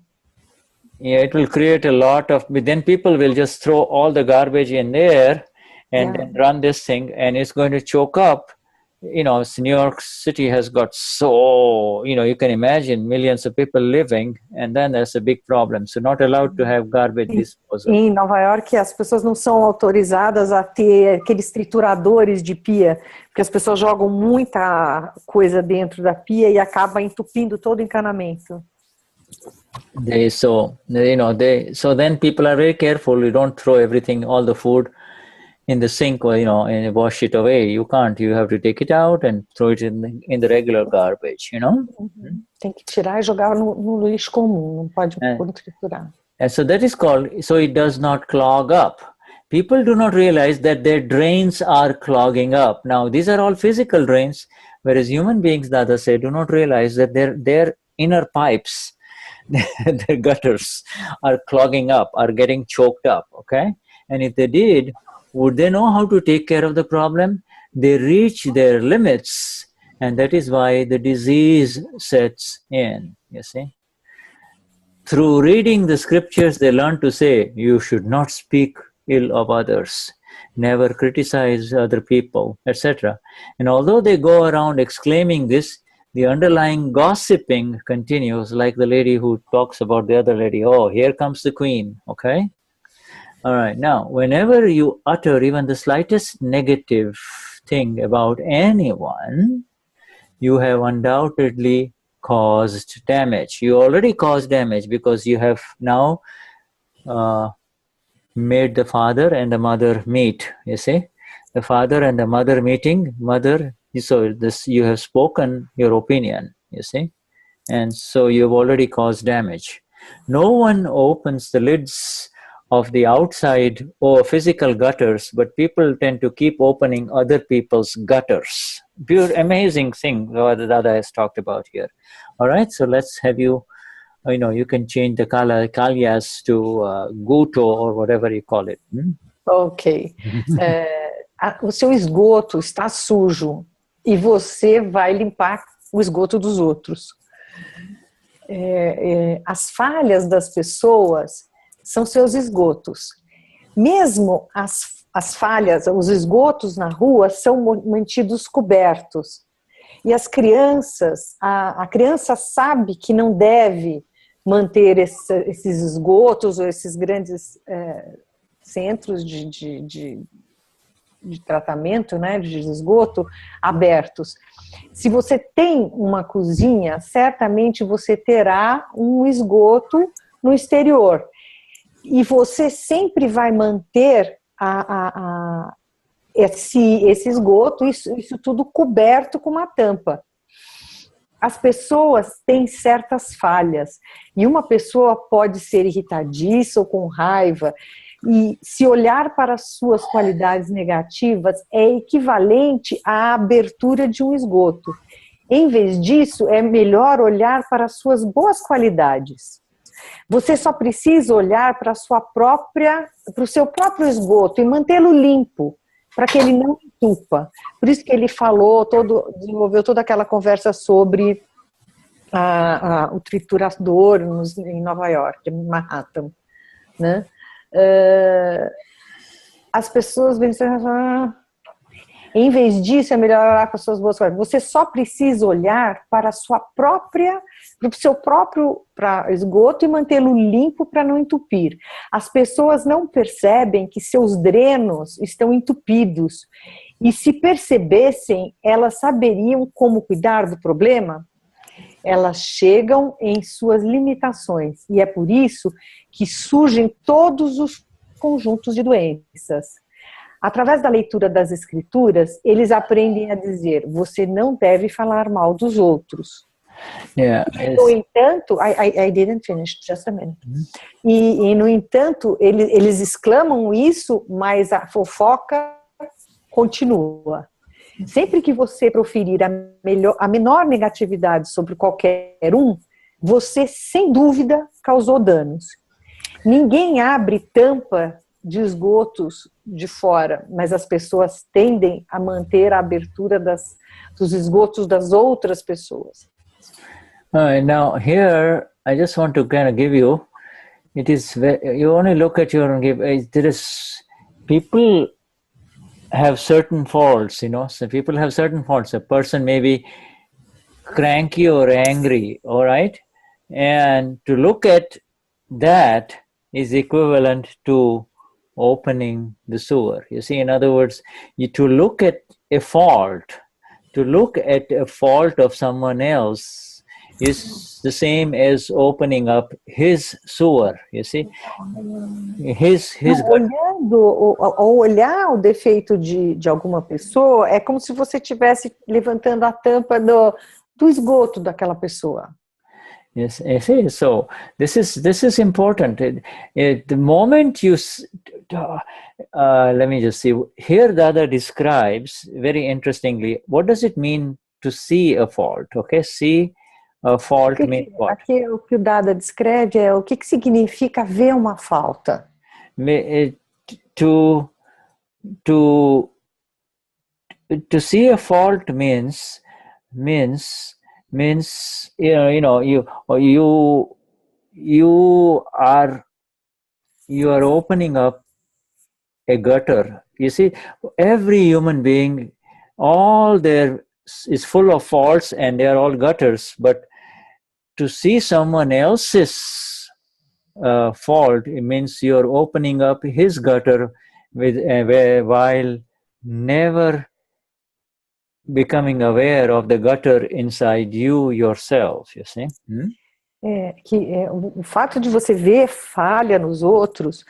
Yeah, it will create a lot of. Then people will just throw all the garbage in there and run this thing, and it's going to choke up. New York City has got so, you can imagine millions of people living, and then there's a big problem. So not allowed to have garbage disposal. Em Nova York, as pessoas não são autorizadas a ter aqueles trituradores de pia, porque as pessoas jogam muita coisa dentro da pia e acaba entupindo todo o encanamento. So then people are very careful. You don't throw everything, all the food, in the sink, or and wash it away. You can't. You have to take it out and throw it in the regular garbage. Tem que tirar e jogar no lixo comum. Não pode triturar. And so that is called. So it does not clog up. People do not realize that their drains are clogging up. Now these are all physical drains, whereas human beings, Dada say, do not realize that their inner pipes, their gutters, are clogging up, are getting choked up. Okay, and if they did, would they know how to take care of the problem? They reach their limits, and that is why the disease sets in, you see. Through reading the scriptures, they learn to say, you should not speak ill of others, never criticize other people, etc. And although they go around exclaiming this, the underlying gossiping continues, like the lady who talks about the other lady. Oh, here comes the queen, okay? All right, now, whenever you utter even the slightest negative thing about anyone, you have undoubtedly caused damage. You already caused damage because you have now made the father and the mother meet, you see. The father and the mother meeting, so you have spoken your opinion, you see. And so you've already caused damage. No one opens the lids of the outside or physical gutters, but people tend to keep opening other people's gutters. Pure amazing thing that Dada has talked about here. All right, so let's have you can change the kalyas to guto or whatever you call it. Ok. O seu esgoto está sujo e você vai limpar o esgoto dos outros. As falhas das pessoas são seus esgotos. Mesmo as falhas, os esgotos na rua são mantidos cobertos. E as crianças, a criança sabe que não deve manter esses esgotos ou esses grandes centros de tratamento, né, de esgoto abertos. Se você tem uma cozinha, certamente você terá um esgoto no exterior. E você sempre vai manter esse esgoto, isso tudo coberto com uma tampa. As pessoas têm certas falhas, e uma pessoa pode ser irritadiça ou com raiva, e se olhar para as suas qualidades negativas é equivalente à abertura de um esgoto. Em vez disso, é melhor olhar para as suas boas qualidades. Você só precisa olhar para o seu próprio esgoto e mantê-lo limpo, para que ele não entupa. Por isso que ele desenvolveu toda aquela conversa sobre o triturador em Nova York, em Manhattan, né? As pessoas vêm dizer, Em vez disso, é melhor olhar para as suas boas coisas. Você só precisa olhar para o seu próprio esgoto e mantê-lo limpo para não entupir. As pessoas não percebem que seus drenos estão entupidos. E se percebessem, elas saberiam como cuidar do problema? Elas chegam em suas limitações. E é por isso que surgem todos os conjuntos de doenças. Através da leitura das escrituras, eles aprendem a dizer: você não deve falar mal dos outros. Yeah, No entanto, I didn't finish, just a minute. E no entanto, eles exclamam isso, mas a fofoca continua. Sempre que você proferir a menor negatividade sobre qualquer um, você, sem dúvida, causou danos. Ninguém abre tampa de esgotos de fora, mas as pessoas tendem a manter a abertura dos esgotos das outras pessoas. Now here, I just want to kind of give you, you only look at your, there is, people have certain faults, so people have certain faults. A person may be cranky or angry, all right? And to look at that is equivalent to opening the sewer. You see, in other words, to look at a fault of someone else is the same as opening up his sewer, you see. Olhar o defeito de alguma pessoa é como se você estivesse levantando a tampa do esgoto daquela pessoa. Yes, I see. So this is important. The moment you, let me just see. Here, Dada describes very interestingly. What does it mean to see a fault? Okay, see a fault means what? Aqui o que o Dada descreve é o que significa ver uma falta. To see a fault means you are opening up a gutter. You see, every human being, all there is full of faults and they are all gutters, but to see someone else's fault, it means you're opening up his gutter while never becoming aware of the gutter inside you yourself, you see? O fato de você ver falha nos outros,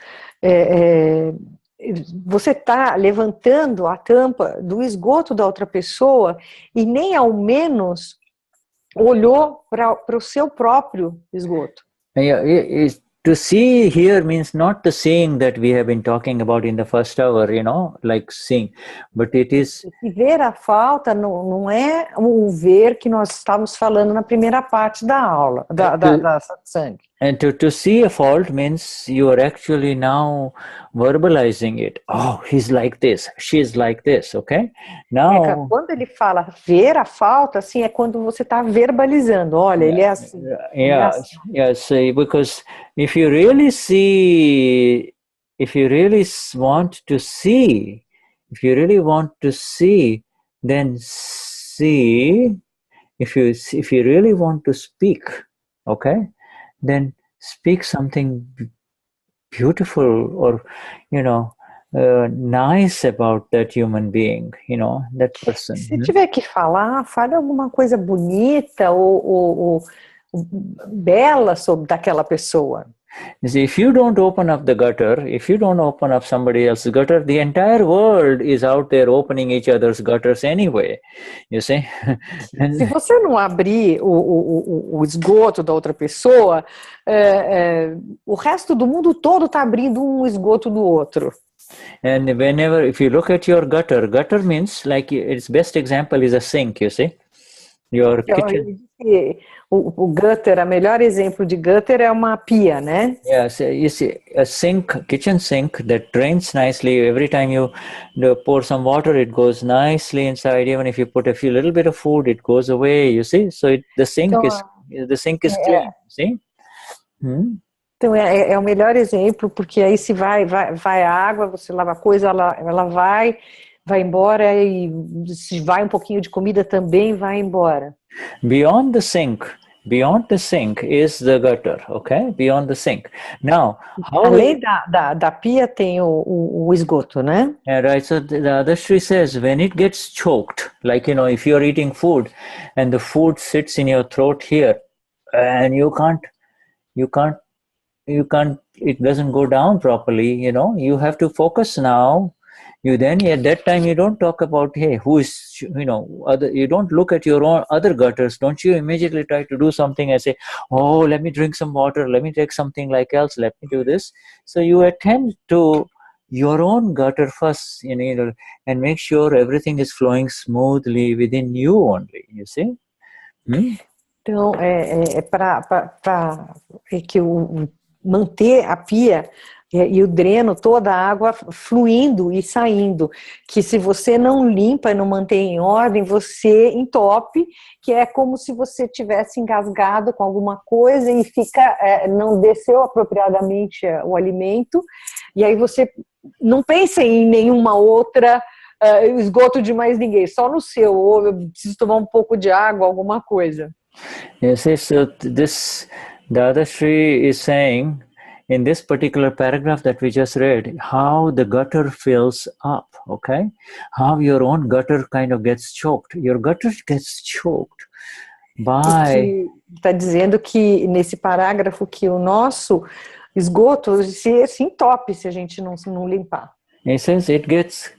você está levantando a tampa do esgoto da outra pessoa e nem ao menos olhou para o seu próprio esgoto. To see here means not the seeing that we have been talking about in the first hour, like seeing, but it is... E ver a falta não é o ver que nós estávamos falando na primeira parte da aula, da satsang. And to see a fault means you are actually now verbalizing it. Oh, he's like this, she's like this, okay? Now, quando ele fala ver a falta, assim, é quando você está verbalizando. Olha, ele é assim. Yes, because if you really want to see, then see. If you really want to speak, okay, then speak something beautiful or nice about that human being, that person. Se tiver que falar, fale alguma coisa bonita ou bela sobre daquela pessoa. You see, if you don't open up the gutter, if you don't open up somebody else's gutter, the entire world is out there opening each other's gutters anyway. You see? Se você não abrir o esgoto da outra pessoa, o resto do mundo todo está abrindo um esgoto do outro. And if you look at your gutter means, like, its best example is a sink, you see? Your kitchen. O gutter, o melhor exemplo de gutter é uma pia, né? Yes, you see, a kitchen sink that drains nicely. Every time you pour some water, it goes nicely inside. Even if you put a little bit of food, it goes away. You see, so the sink is clean. See? Então é o melhor exemplo, porque aí se vai a água, você lava a coisa, ela vai, vai embora, e se vai um pouquinho de comida também vai embora. Beyond the sink is the gutter, okay? Beyond the sink. Now, how Além da pia tem o esgoto, né? right, so the Dadashri says when it gets choked, like, if you're eating food and the food sits in your throat here and you can't, it doesn't go down properly, you have to focus now. You then at that time you don't talk about, hey, who is, other, you don't look at your own other gutters. Don't you immediately try to do something and say, oh, let me drink some water, let me take something like else, let me do this. So you attend to your own gutter first, and make sure everything is flowing smoothly within you only, you see. Então, para que manter a pia e o dreno, toda a água fluindo e saindo, que se você não limpa e não mantém em ordem, você entope, que é como se você tivesse engasgado com alguma coisa e não desceu apropriadamente o alimento, e aí você não pensa em nenhuma outra esgoto de mais ninguém, só no seu, ou eu preciso tomar um pouco de água, alguma coisa. Yes, so this Dadashri is saying in this particular paragraph that we just read, how the gutter fills up, okay? How your own gutter kind of gets choked. Your gutter gets choked by... Está dizendo que nesse parágrafo que o nosso esgoto se entope se a gente não limpar. He says it gets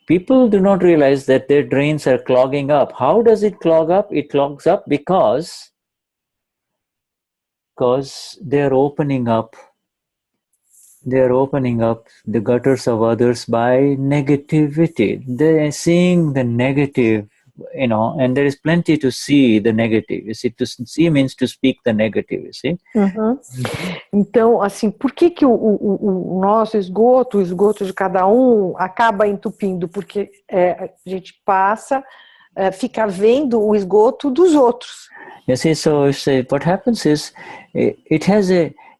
people do not realize that their drains are clogging up. How does it clog up? It clogs up because they're opening up the gutters of others by negativity. They're seeing the negative, and there is plenty to see the negative. You see, to see means to speak the negative, you see. Uhum. Então, assim, por que o nosso esgoto, o esgoto de cada um, acaba entupindo? Porque a gente passa a ficar vendo o esgoto dos outros. You see, so what happens is, it has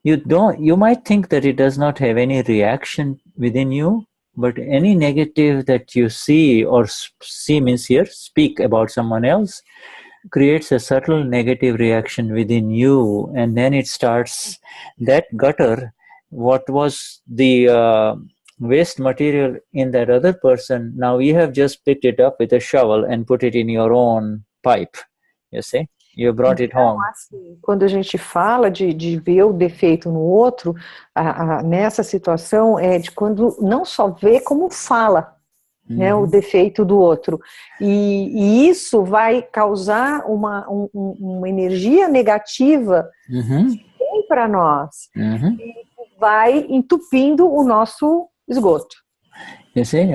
you might think that it does not have any reaction within you, but any negative that you see, or see means here, speak about someone else, creates a subtle negative reaction within you, and then it starts that gutter, what was the waste material in that other person, now you have just picked it up with a shovel and put it in your own pipe, you see. You brought it home. Assim, quando a gente fala de ver o defeito no outro, nessa situação é de quando não só vê como fala, né, o defeito do outro. E isso vai causar uma energia negativa para nós. E vai entupindo o nosso esgoto. You see,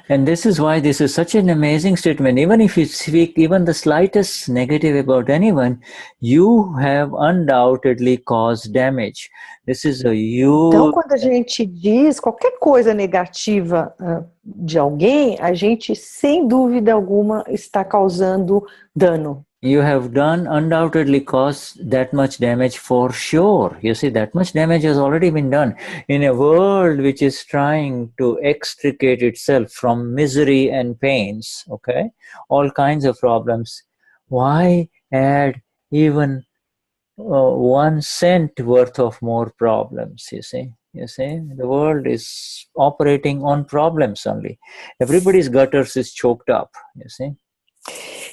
and this is why this is such an amazing statement. Even if you speak even the slightest negative about anyone, you have undoubtedly caused damage. This is a huge... Então, quando a gente diz qualquer coisa negativa de alguém, a gente, sem dúvida alguma, está causando dano. You have undoubtedly caused that much damage for sure. You see, that much damage has already been done. In a world which is trying to extricate itself from misery and pains, okay, all kinds of problems, why add even 1 cent worth of more problems, you see? You see, the world is operating on problems only. Everybody's gutters is choked up, you see.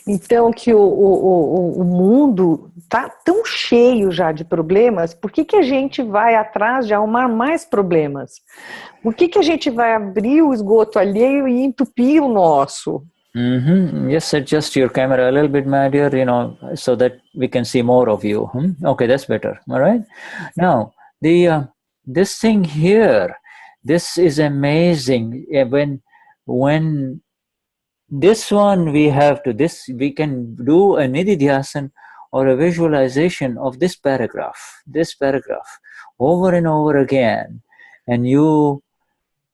Então, que o mundo está tão cheio já de problemas, por que a gente vai atrás de arrumar mais problemas? Por que a gente vai abrir o esgoto alheio e entupir o nosso? Just adjust your camera a little bit, my dear, so that we can see more of you. Okay, that's better. All right. Now, this thing here, this is amazing. When this one we can do a nididhyasan or a visualization of this paragraph over and over again, and you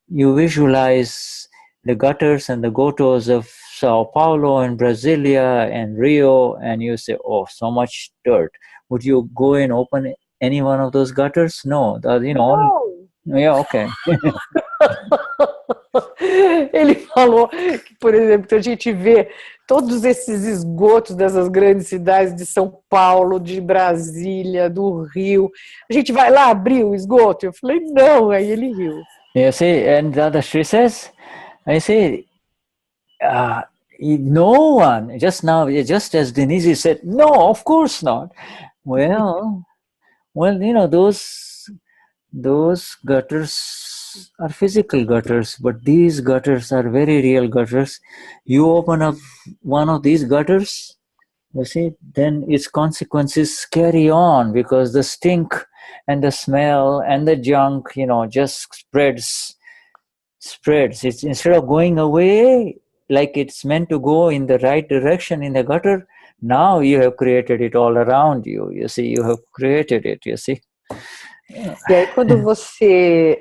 visualize the gutters and the gotos of Sao Paulo and Brasilia and Rio, and you say, oh, so much dirt. Would you go and open any one of those gutters? No. No. Yeah, okay. Ele falou que, por exemplo, que a gente vê todos esses esgotos dessas grandes cidades de São Paulo, de Brasília, do Rio. A gente vai lá abrir o esgoto? Eu falei, não. Aí ele riu. You see, and Dadashri says, I say, no one, just now, just as Denise said, no, of course not. Well, you know, those gutters are physical gutters, but these gutters are very real gutters. You open up one of these gutters, you see, then its consequences carry on, because the stink and the smell and the junk, you know, just spreads. It's instead of going away like it's meant to go in the right direction in the gutter, now you have created it all around you. You see, you have created it, you see. E aí, quando você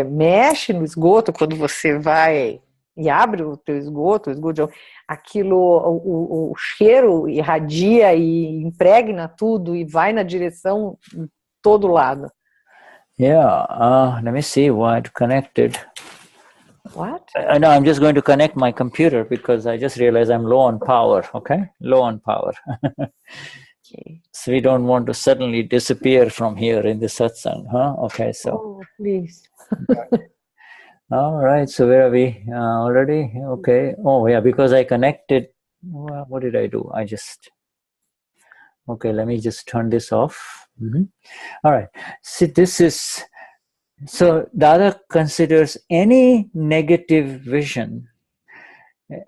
mexe no esgoto, quando você vai e abre o teu esgoto, aquilo, o cheiro irradia e impregna tudo e vai na direção de todo lado. Yeah, let me see what connected. What? No, I'm just going to connect my computer because I just realized I'm low on power, okay? Low on power. Okay. So we don't want to suddenly disappear from here in the satsang, huh? Okay, so. Oh, please. All right, so where are we already? Okay. Oh, yeah, because I connected. Well, what did I do? Okay, let me just turn this off. All right. See, this is, so Dada considers any negative vision,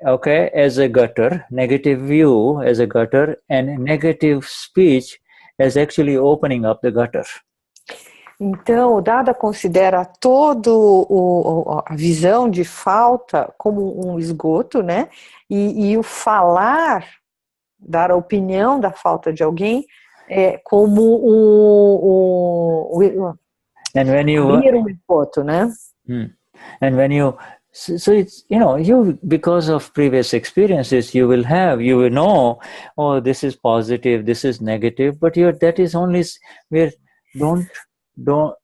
okay, as a gutter, negative view as a gutter, and negative speech as actually opening up the gutter. Então, o Dada considera a visão de falta como um esgoto, né? E o falar, dar a opinião da falta de alguém, como abrir um esgoto, né? And when you, so it's, you know, you, because of previous experiences, you will know, oh, this is positive, this is negative, but that is only where don't,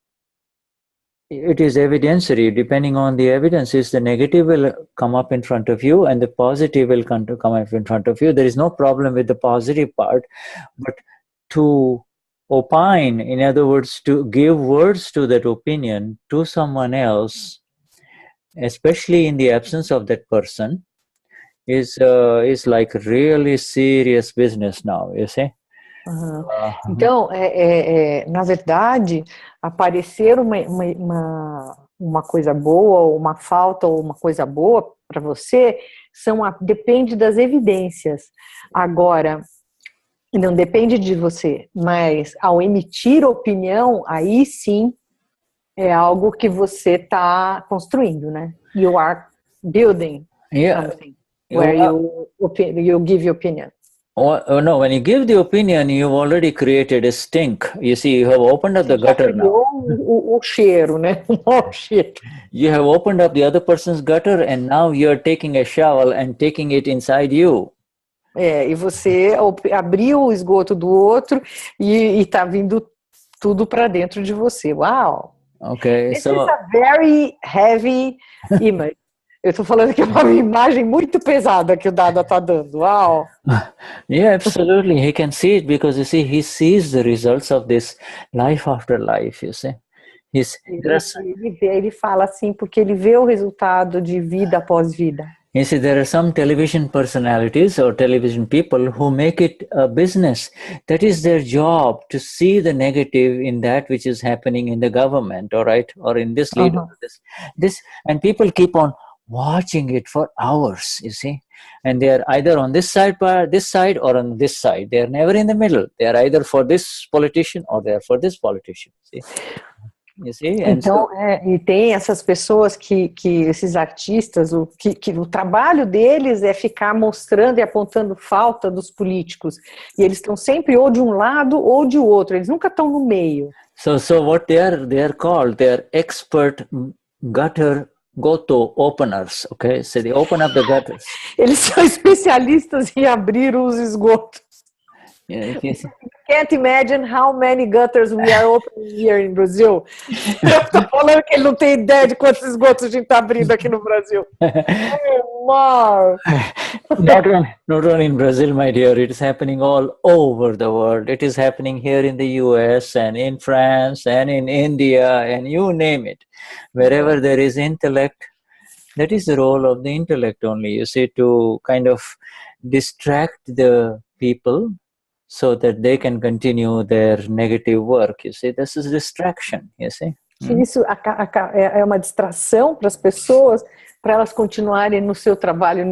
it is evidentiary. Depending on the evidences, the negative will come up in front of you and the positive will come up in front of you. There is no problem with the positive part, but to opine, in other words, to give words to that opinion to someone else, especially in the absence of that person, is like really serious business now, you see? Então, na verdade, aparecer uma coisa boa, ou uma falta, ou uma coisa boa para você, depende das evidências. Agora, não depende de você, mas ao emitir opinião, aí sim é algo que você está construindo, né? You are building something where you give your opinion. Oh, no, when you give the opinion, you've already created a stink. You see, you have opened up the gutter now. O cheiro, né? O mau cheiro. You have opened up the other person's gutter and now you're taking a shovel and taking it inside you. E você abriu o esgoto do outro e está vindo tudo para dentro de você. Uau! Okay, This is a very heavy image. Eu estou falando que é uma imagem muito pesada que o Dada está dando. Uau! Yeah, absolutely. He can see it because, you see, he sees the results of this life after life, you see. Ele fala assim porque ele vê o resultado de vida após vida. You see, there are some television personalities or television people who make it a business. That is their job, to see the negative in that which is happening in the government, all right, or in this leader. This, and people keep on watching it for hours, you see. And they are either on this side or on this side. They are never in the middle. They are either for this politician or they are for this politician, see. You see? And então, e tem essas pessoas que esses artistas, que o trabalho deles é ficar mostrando e apontando falta dos políticos. E eles estão sempre ou de um lado ou de outro. Eles nunca estão no meio. So what they are called, they are expert gutter goto openers, okay? So they open up the gutters. Eles são especialistas em abrir os esgotos. Yeah, yes. Can't imagine how many gutters we are opening here in Brazil. Eu tô falando que ele não tem ideia de quantos esgotos a gente está abrindo aqui no Brasil. Oh, mar! Not only in Brazil, my dear, it is happening all over the world. It is happening here in the US and in France and in India and you name it. Wherever there is intellect, that is the role of the intellect only, you see, to kind of distract the people so that they can continue their negative work, you see. This is distraction, you see. Que isso é uma distração para as pessoas, para elas continuarem no seu trabalho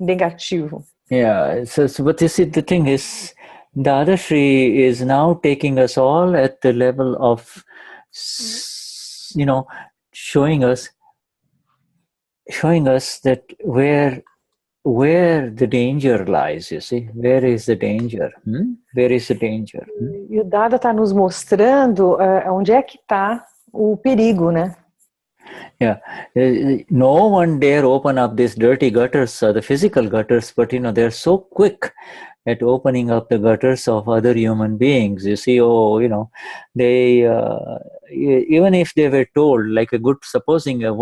negativo. Yeah, so but you see, the thing is, Dadashri is now taking us all at the level of, you know, showing us that where the danger lies, you see. Where is the danger? Where is the danger? E o Dada está nos mostrando onde é que está o perigo, né? Yeah, no one dare open up these dirty gutters, the physical gutters, but they're so quick at opening up the gutters of other human beings. You see, they even if they were told, like supposing a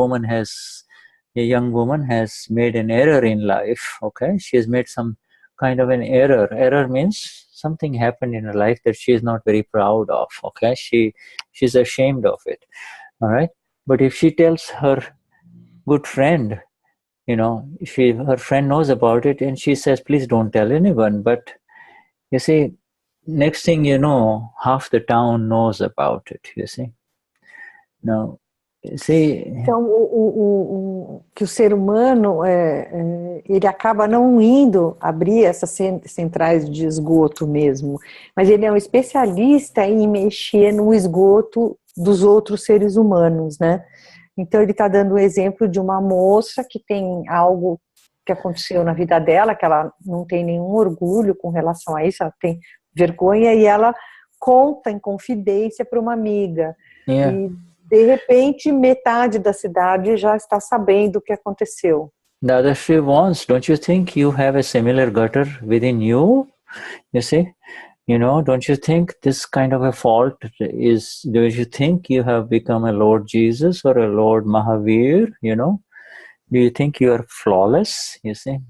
young woman has made an error in life. Okay, she has made some kind of an error. Error means something happened in her life that she is not very proud of. Okay, she's ashamed of it. All right. But if she tells her good friend, her friend knows about it and she says, please don't tell anyone. But you see, next thing you know, half the town knows about it, you see. Now, Então, que o ser humano, ele acaba não indo abrir essas centrais de esgoto mesmo, mas ele é um especialista em mexer no esgoto dos outros seres humanos, né? Então ele está dando o exemplo de uma moça que tem algo que aconteceu na vida dela, que ela não tem nenhum orgulho com relação a isso, ela tem vergonha e ela conta em confidência para uma amiga. Yeah. E de repente metade da cidade já está sabendo o que aconteceu. Dadashri wants, don't you think you have a similar gutter within you? You see? Don't you think this kind of a fault is, do you think you have become a Lord Jesus or a Lord Mahavir, Do you think you are flawless, you see?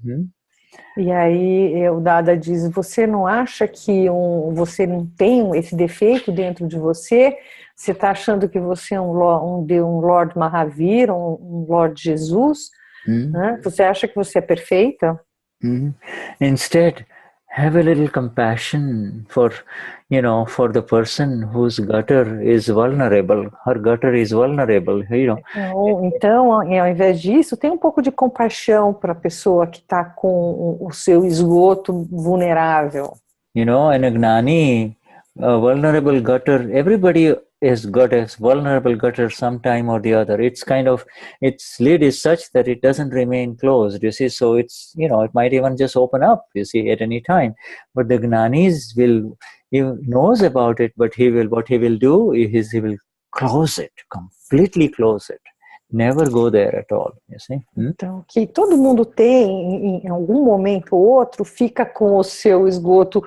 E aí o Dada diz, você não acha que você não tem esse defeito dentro de você? Você está achando que você é um Lord Mahavir, um Lord Jesus? Né? Você acha que você é perfeita? Instead, have a little compassion for the person whose gutter is vulnerable. Her gutter is vulnerable, Então, ao invés disso, tem um pouco de compaixão para a pessoa que está com o seu esgoto vulnerável. And a Gnani, a vulnerable gutter, everybody has got a vulnerable gutter sometime or the other. It's its lid is such that it doesn't remain closed, you see, so it's, it might even just open up, you see, at any time. But the Gnanis he knows about it, but what he will do is he will close it, completely close it. Never go there at all, you see. Então, que todo mundo tem, em algum momento ou outro, fica com o seu esgoto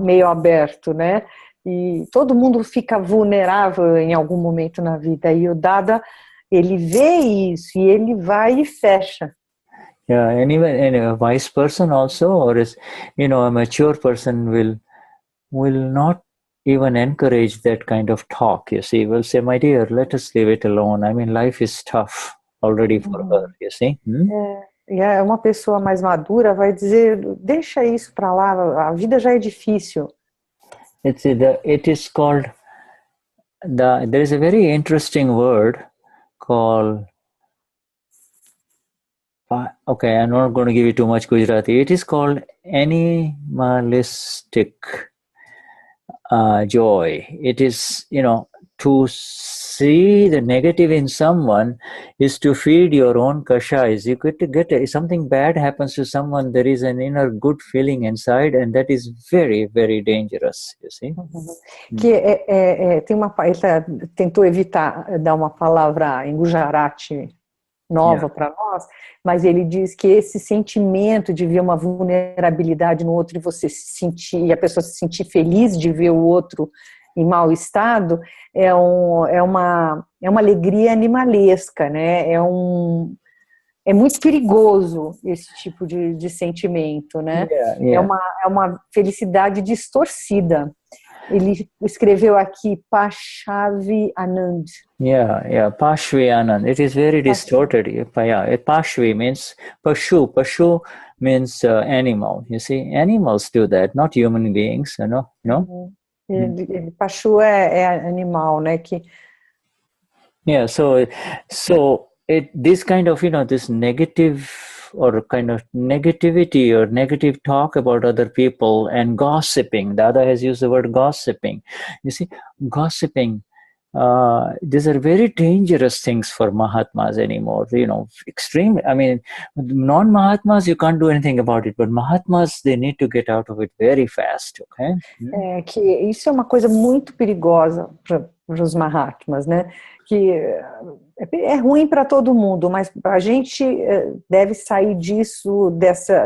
meio aberto, né? E todo mundo fica vulnerável em algum momento na vida. E o Dada, ele vê isso e ele vai e fecha. Yeah, and even a wise person also, or a mature person will not even encourage that kind of talk, you see. Will say, my dear, let us leave it alone. I mean, life is tough already for her, you see. E uma pessoa mais madura vai dizer, deixa isso para lá, a vida já é difícil. It is called, there is a very interesting word called, okay, I'm not going to give you too much Gujarati. It is called animalistic joy. It is, to see the negative in someone is to feed your own kashais. You get something bad happens to someone, there is an inner good feeling inside, and that is very, very dangerous, you see. Que tem ele tentou evitar dar uma palavra em Gujarati nova para nós, mas ele diz que esse sentimento de ver uma vulnerabilidade no outro e você se sentir, e a pessoa se sentir feliz de ver o outro em mau estado, é uma alegria animalesca, né? É muito perigoso esse tipo de sentimento, né? É uma felicidade distorcida. Ele escreveu aqui Pashvi Anand. Pashvi Anand. It is very distorted. Pashvi means Pashu. Pashu means animal. You see, animals do that, not human beings. No. Pashu é animal, né? So this kind of, this negative or kind of negativity or negative talk about other people and gossiping. Dada has used the word gossiping. You see, gossiping, these are very dangerous things for Mahatmas anymore. Extreme. I mean, non-Mahatmas, you can't do anything about it, but Mahatmas, they need to get out of it very fast. Okay? Que isso é uma coisa muito perigosa para os Mahatmas, né? Que é ruim para todo mundo, mas a gente deve sair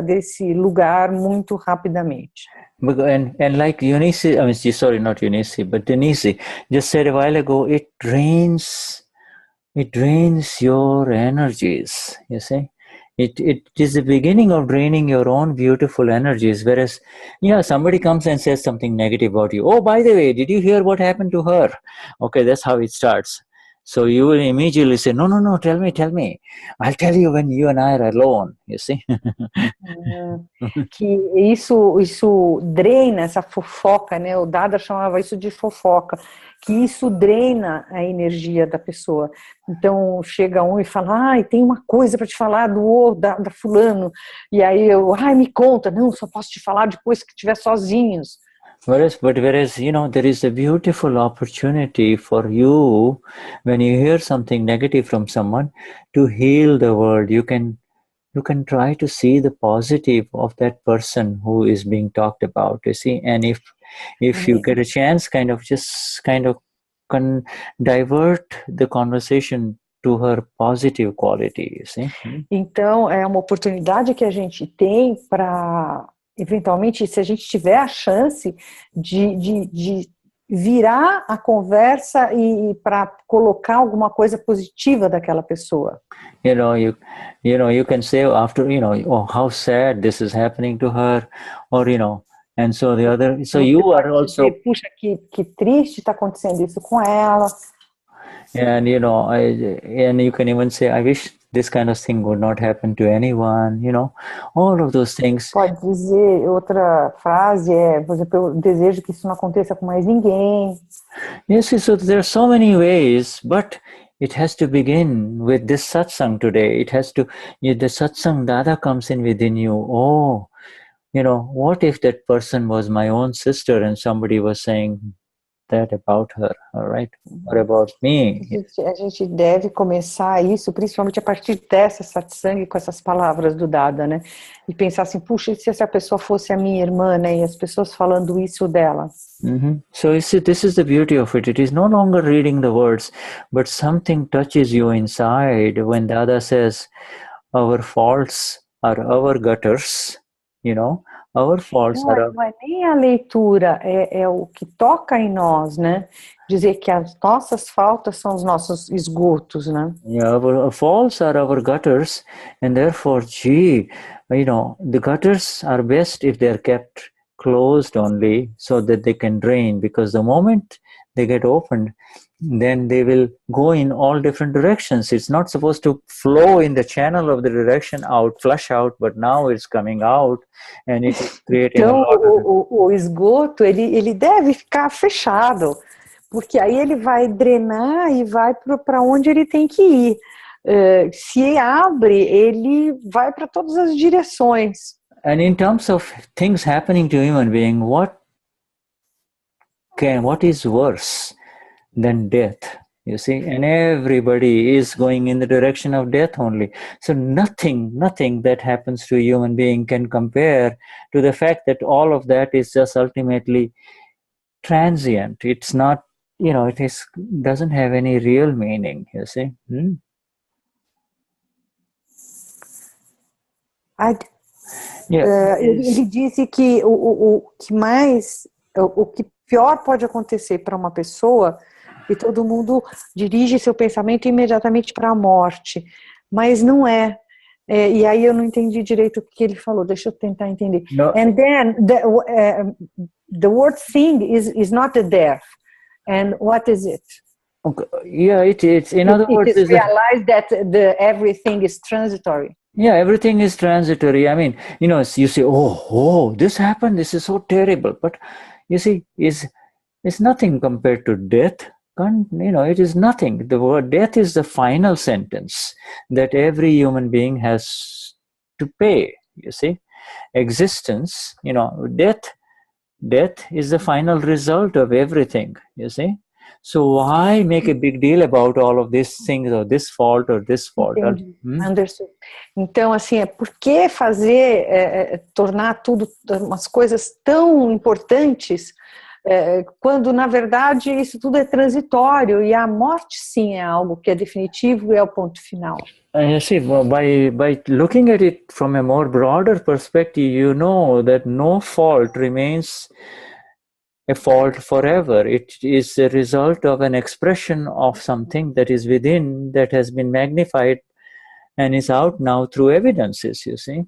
desse lugar muito rapidamente. And like Eunice, sorry, not Eunice, but Denise just said a while ago, it drains your energies, you see. It is the beginning of draining your own beautiful energies. Whereas, somebody comes and says something negative about you. Oh, by the way, did you hear what happened to her? Okay, that's how it starts. So you will immediately say, no, tell me. I'll tell you when you and I are alone, you see. Que isso drena essa fofoca, né? O Dada chamava isso de fofoca, que isso drena a energia da pessoa. Então chega um e fala, tem uma coisa para te falar da fulano, e aí me conta, não, só posso te falar depois que estiver sozinhos. Whereas, there is a beautiful opportunity for you when you hear something negative from someone to heal the world. You can try to see the positive of that person who is being talked about, you see. And if you get a chance, divert the conversation to her positive quality, you see. Então, é uma oportunidade que a gente tem para, eventualmente, se a gente tiver a chance de virar a conversa e para colocar alguma coisa positiva daquela pessoa. You can say after, oh, how sad this is happening to her, or and so the other. So you are also. Puxa, que triste está acontecendo isso com ela. And and you can even say, I wish this kind of thing would not happen to anyone. All of those things. Pode dizer, outra frase por exemplo, eu desejo que isso não aconteça com mais ninguém. Yes, so there are so many ways, but it has to begin with this satsang today. It has to, the satsang Dada comes in within you. Oh, what if that person was my own sister and somebody was saying that about her, all right? Or about me. A gente deve começar isso, principalmente a partir dessa satsang, com essas palavras do Dada, né? E pensar assim, puxa, e se essa pessoa fosse a minha irmã, né? E as pessoas falando isso dela. So you see, this is the beauty of it. It is no longer reading the words, but something touches you inside when Dada says, our faults are our gutters, our faults are... Não é nem a leitura, é o que toca em nós, né? Dizer que as nossas faltas são os nossos esgotos, né? Our faults are our gutters, and therefore, the gutters are best if they are kept closed only so that they can drain, because the moment they get opened, then they will go in all different directions. It's not supposed to flow in the channel of the direction out, flush out, but now it's coming out and it is creating então, a lot of... o esgoto, ele deve ficar fechado, porque aí ele vai drenar e vai para onde ele tem que ir. Se abre, ele vai para todas as direções. And in terms of things happening to human being, what is worse than death? You see, and everybody is going in the direction of death only. So nothing that happens to a human being can compare to the fact that all of that is just ultimately transient. It's not, it doesn't have any real meaning, you see. Ele disse que o que pior pode acontecer para uma pessoa, e todo mundo dirige seu pensamento imediatamente para a morte, mas não é. E aí eu não entendi direito o que ele falou. Deixa eu tentar entender. No. And then the word thing is not the death. And what is it? Okay. Yeah, it's in other words, it is realized that everything is transitory. Yeah, everything is transitory. I mean, you say, oh, this happened. This is so terrible. But you see, it's nothing compared to death. It is nothing. The word death is the final sentence that every human being has to pay. You see, existence. Death is the final result of everything. You see. So why make a big deal about all of these things, or this fault or this fault? Anderson. Então, assim, por que tornar tudo umas coisas tão importantes quando, na verdade, isso tudo é transitório, e a morte, sim, é algo que é definitivo e é o ponto final. See, by looking at it from a more broader perspective, you know that no fault remains a fault forever. It is a result of an expression of something that is within, that has been magnified and is out now through evidences, you see.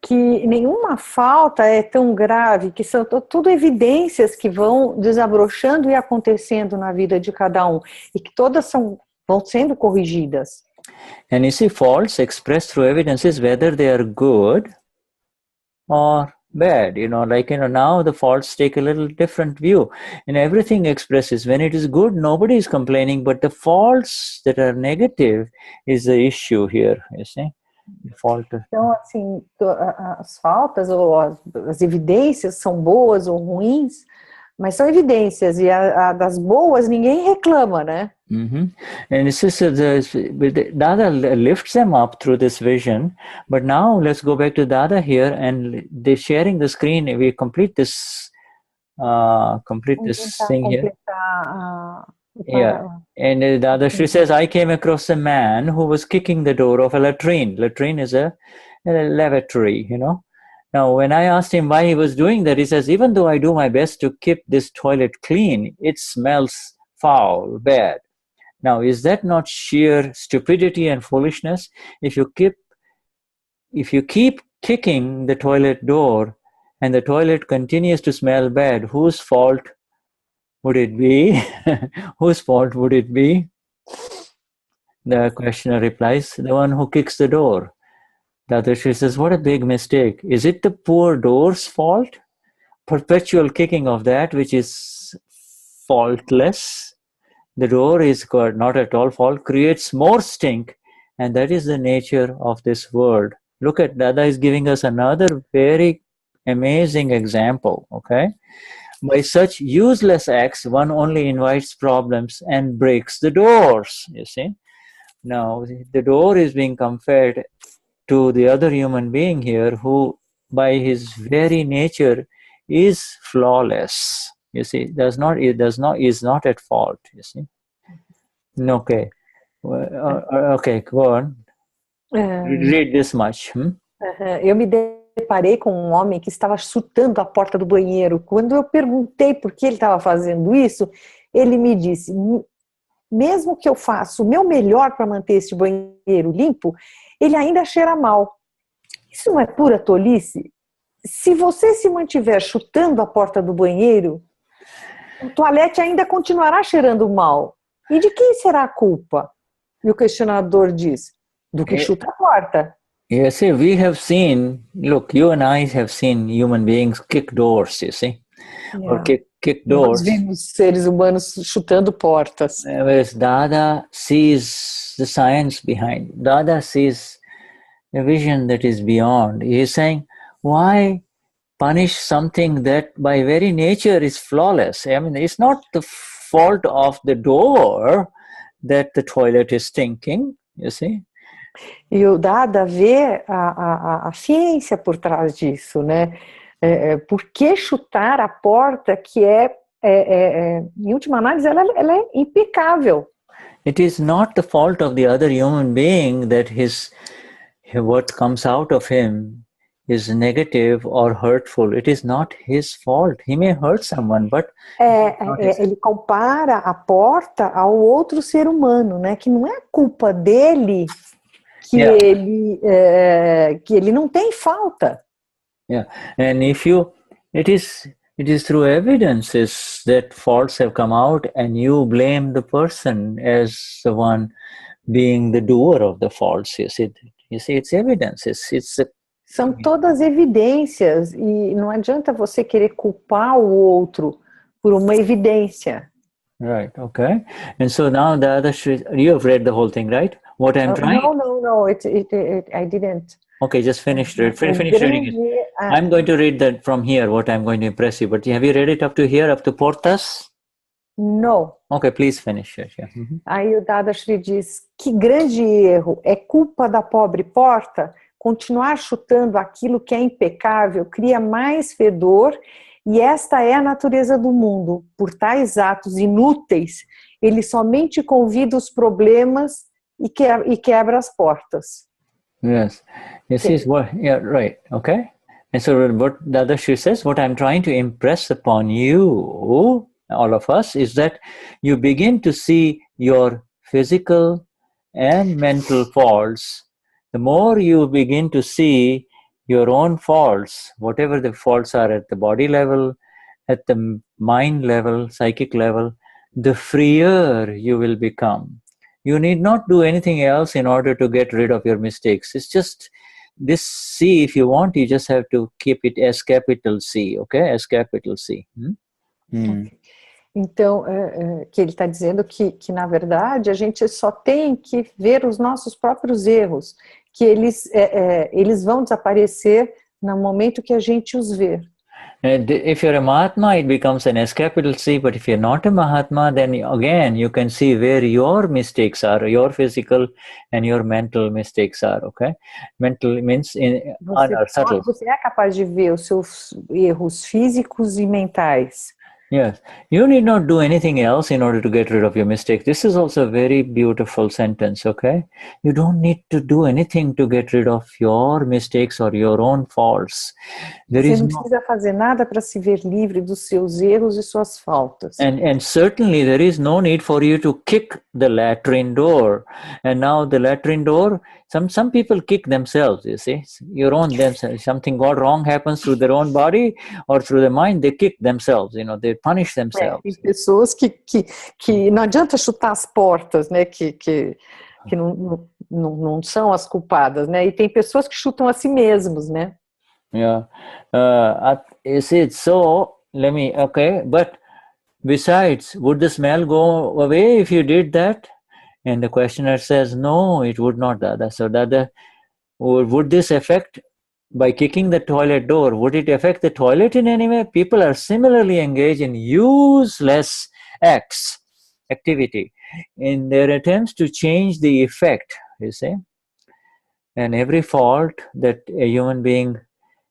Que nenhuma falta é tão grave, que são tudo evidências que vão desabrochando e acontecendo na vida de cada um, e que todas vão sendo corrigidas. And you see, faults expressed through evidences, whether they are good or bad, now the faults take a little different view, and everything expresses. When it is good, nobody is complaining, but the faults that are negative is the issue here, you see. Então, assim, as faltas ou as evidências são boas ou ruins, mas são evidências, e das boas ninguém reclama, né? And it's just Dada lifts them up through this vision. But now let's go back to Dada here, and they're sharing the screen. We complete this thing here. Yeah, and Dadashri says, I came across a man who was kicking the door of a latrine. Latrine is a lavatory, Now, when I asked him why he was doing that, he says, even though I do my best to keep this toilet clean, it smells foul, bad. Now, is that not sheer stupidity and foolishness? If you keep kicking the toilet door and the toilet continues to smell bad, whose fault would it be? Whose fault would it be? The questioner replies, the one who kicks the door. Dadashri says, what a big mistake. Is it the poor door's fault? Perpetual kicking of that which is faultless. The door is not at all fault, creates more stink, and that is the nature of this world. Look at Dada is giving us another very amazing example, okay? By such useless acts, one only invites problems and breaks the doors, you see. Now, the door is being compared to the other human being here who, by his very nature, is flawless. You see, is not at fault, you see. Okay. Okay, go on. Read this much. Eu me deparei com um homem que estava chutando a porta do banheiro. Quando eu perguntei por que ele estava fazendo isso, ele me disse, mesmo que eu faça o meu melhor para manter este banheiro limpo, ele ainda cheira mal. Isso não é pura tolice? Se você se mantiver chutando a porta do banheiro, o toalete ainda continuará cheirando mal. E de quem será a culpa? E o questionador diz, do que chuta a porta. Yes, see, we have seen, look, you and I have seen human beings kick doors, you see? Yeah. Or kick doors. Nós vimos seres humanos chutando portas. Whereas Dada sees the science behind. Dada sees a vision that is beyond. He is saying, why punish something that by very nature is flawless? I mean, it's not the fault of the door that the toilet is stinking, you see? E o Dada vê a ciência por trás disso, né? Por que chutar a porta que em última análise, ela é impecável. It is not the fault of the other human being that his what comes out of him is negative or hurtful, it is not his fault. He may hurt someone, but ele compara a porta ao outro ser humano, né? Que não é culpa dele que ele não tem falta. Yeah, and if you, it is through evidences that faults have come out, and you blame the person as the one being the doer of the faults. You see, it's evidence. São todas evidências, e não adianta você querer culpar o outro por uma evidência. Right. Okay. And so now the other, you have read the whole thing, right? What I'm trying. No. I didn't. Okay, just finish reading it. I'm going to read that from here. What I'm going to impress you. But have you read it up to here, up to portas? No. Okay, please finish it. Yeah. Aí o Dadashri diz: que grande erro, é culpa da pobre porta. Continuar chutando aquilo que é impecável cria mais fedor, e esta é a natureza do mundo. Por tais atos inúteis, ele somente convida os problemas e quebra as portas. Yes. This is what, yeah, right. Okay. And so what Dadashri says, what I'm trying to impress upon you, all of us, is that you begin to see your physical and mental faults. The more you begin to see your own faults, whatever the faults are at the body level, at the mind level, psychic level, the freer you will become. You need not do anything else in order to get rid of your mistakes. It's just this C, if you want, you just have to keep it as capital C, okay? As capital C. Então, que ele está dizendo que, na verdade, a gente só tem que ver os nossos próprios erros, que eles vão desaparecer no momento que a gente os vê. And if you're a Mahatma, it becomes an S capital C, but if you're not a Mahatma, then again, you can see where your mistakes are, your physical and your mental mistakes are, okay? Mental means are subtle. Você é capaz de ver os seus erros físicos e mentais. Yes, you need not do anything else in order to get rid of your mistakes. This is also a very beautiful sentence, okay? You don't need to do anything to get rid of your mistakes or your own faults. Você não precisa fazer nada para se ver livre dos seus erros e suas faltas. And certainly there is no need for you to kick the latrine door. And now the latrine door, some people kick themselves, you see. Your own themselves. Something wrong happens through their own body or through the mind, they kick themselves, they punish themselves. Tem pessoas que não adianta chutar as portas, né, que não são as culpadas, né, e tem pessoas que chutam a si mesmos, né. Yeah, you see, so let me, okay, but besides, would the smell go away if you did that? And the questioner says, no, it would not, Dada. So Dada, would this affect, by kicking the toilet door, would it affect the toilet in any way? People are similarly engaged in useless activity in their attempts to change the effect, you see. And every fault that a human being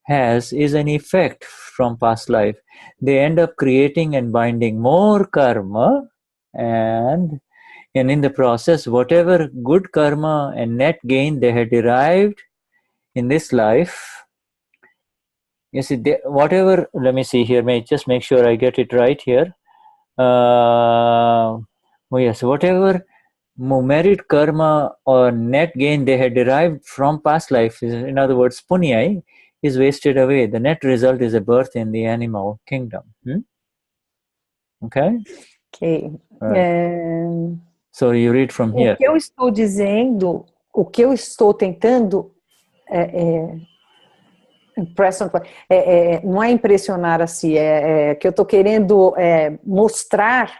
has is an effect from past life. They end up creating and binding more karma, and in the process, whatever good karma and net gain they had derived in this life, you see, whatever, let me see here, just make sure I get it right here. Yes, whatever merit karma or net gain they had derived from past life, in other words, punya, is wasted away. The net result is a birth in the animal kingdom. Okay? Okay. Right. So you read from here. O que eu estou dizendo, o que eu estou tentando não é impressionar assim, que eu estou querendo mostrar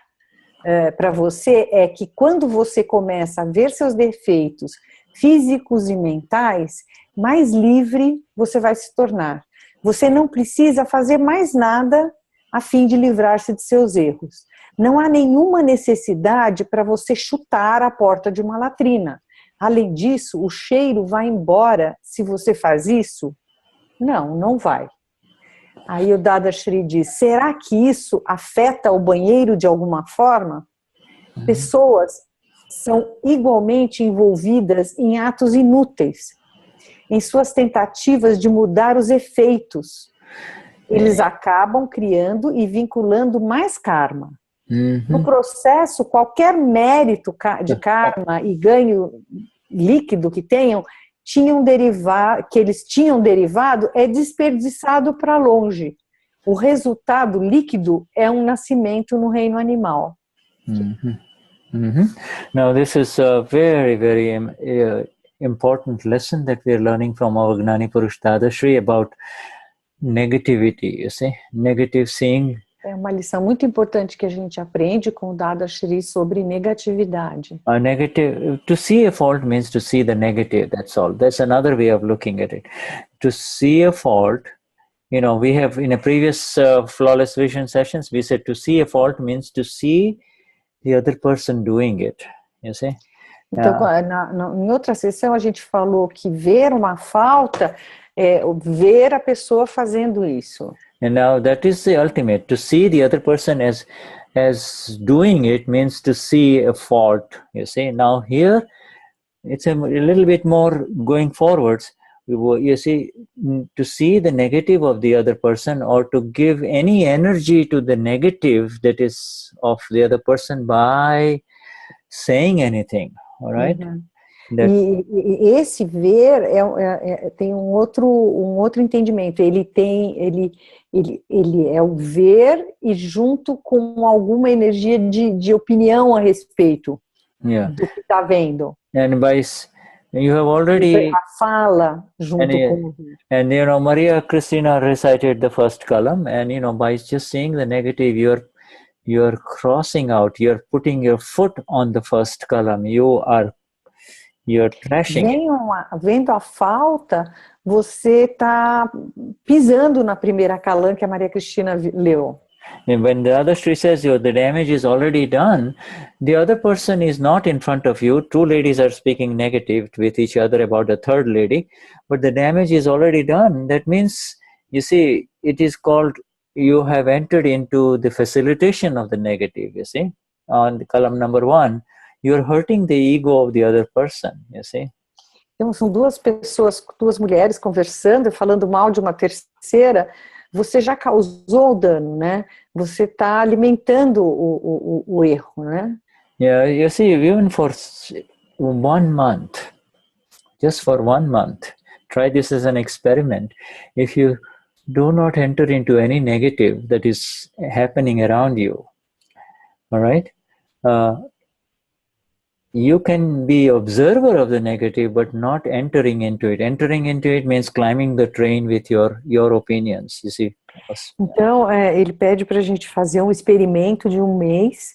para você é que quando você começa a ver seus defeitos físicos e mentais, mais livre você vai se tornar. Você não precisa fazer mais nada a fim de livrar-se de seus erros. Não há nenhuma necessidade para você chutar a porta de uma latrina. Além disso, o cheiro vai embora se você faz isso? Não vai. Aí o Dadashri diz, será que isso afeta o banheiro de alguma forma? Pessoas são igualmente envolvidas em atos inúteis. em suas tentativas de mudar os efeitos. Eles acabam criando e vinculando mais karma. No processo, qualquer mérito de karma e ganho líquido que eles tinham derivado é desperdiçado para longe. O resultado líquido é um nascimento no reino animal. Now, this is a very, very important lesson that we are learning from our Gnani Purush Dadashri about negativity, you see, negative seeing. É uma lição muito importante que a gente aprende com o Dadashri sobre negatividade. Negative, to see a fault means to see the negative, that's all. That's another way of looking at it. To see a fault, you know, we have in a previous Flawless Vision sessions, we said to see a fault means to see the other person doing it, you see. Então, em outra sessão a gente falou que ver uma falta é ver a pessoa fazendo isso. And now that is the ultimate. To see the other person as doing it means to see a fault, you see. Now here, it's a little bit more going forwards. You see, to see the negative of the other person or to give any energy to the negative that is of the other person by saying anything, all right? E esse ver tem um outro entendimento. Ele é o ver e junto com alguma energia de opinião a respeito do que está vendo. And by you have already a fala junto com o ver. And you know, Maria Cristina recited the first column, and you know, by just seeing the negative, you're crossing out. You're putting your foot on the first column. You're trashing. Vendo a falta, você está pisando na primeira column que a Maria Cristina leu. And when the other Sri says the damage is already done, the other person is not in front of you. Two ladies are speaking negative with each other about the third lady, but the damage is already done. That means, you see, it is called, you have entered into the facilitation of the negative, you see. On the column number 1, you're hurting the ego of the other person, you see. Então, são duas mulheres conversando, falando mal de uma terceira. Você já causou o dano, né? Você está alimentando o erro, né? Yeah, you see, even for 1 month, just for 1 month, try this as an experiment. If you do not enter into any negative that is happening around you, all right? You can be observer of the negative, but not entering into it. Entering into it means climbing the train with your opinions, you see. Então, ele pede para a gente fazer um experimento de 1 mês,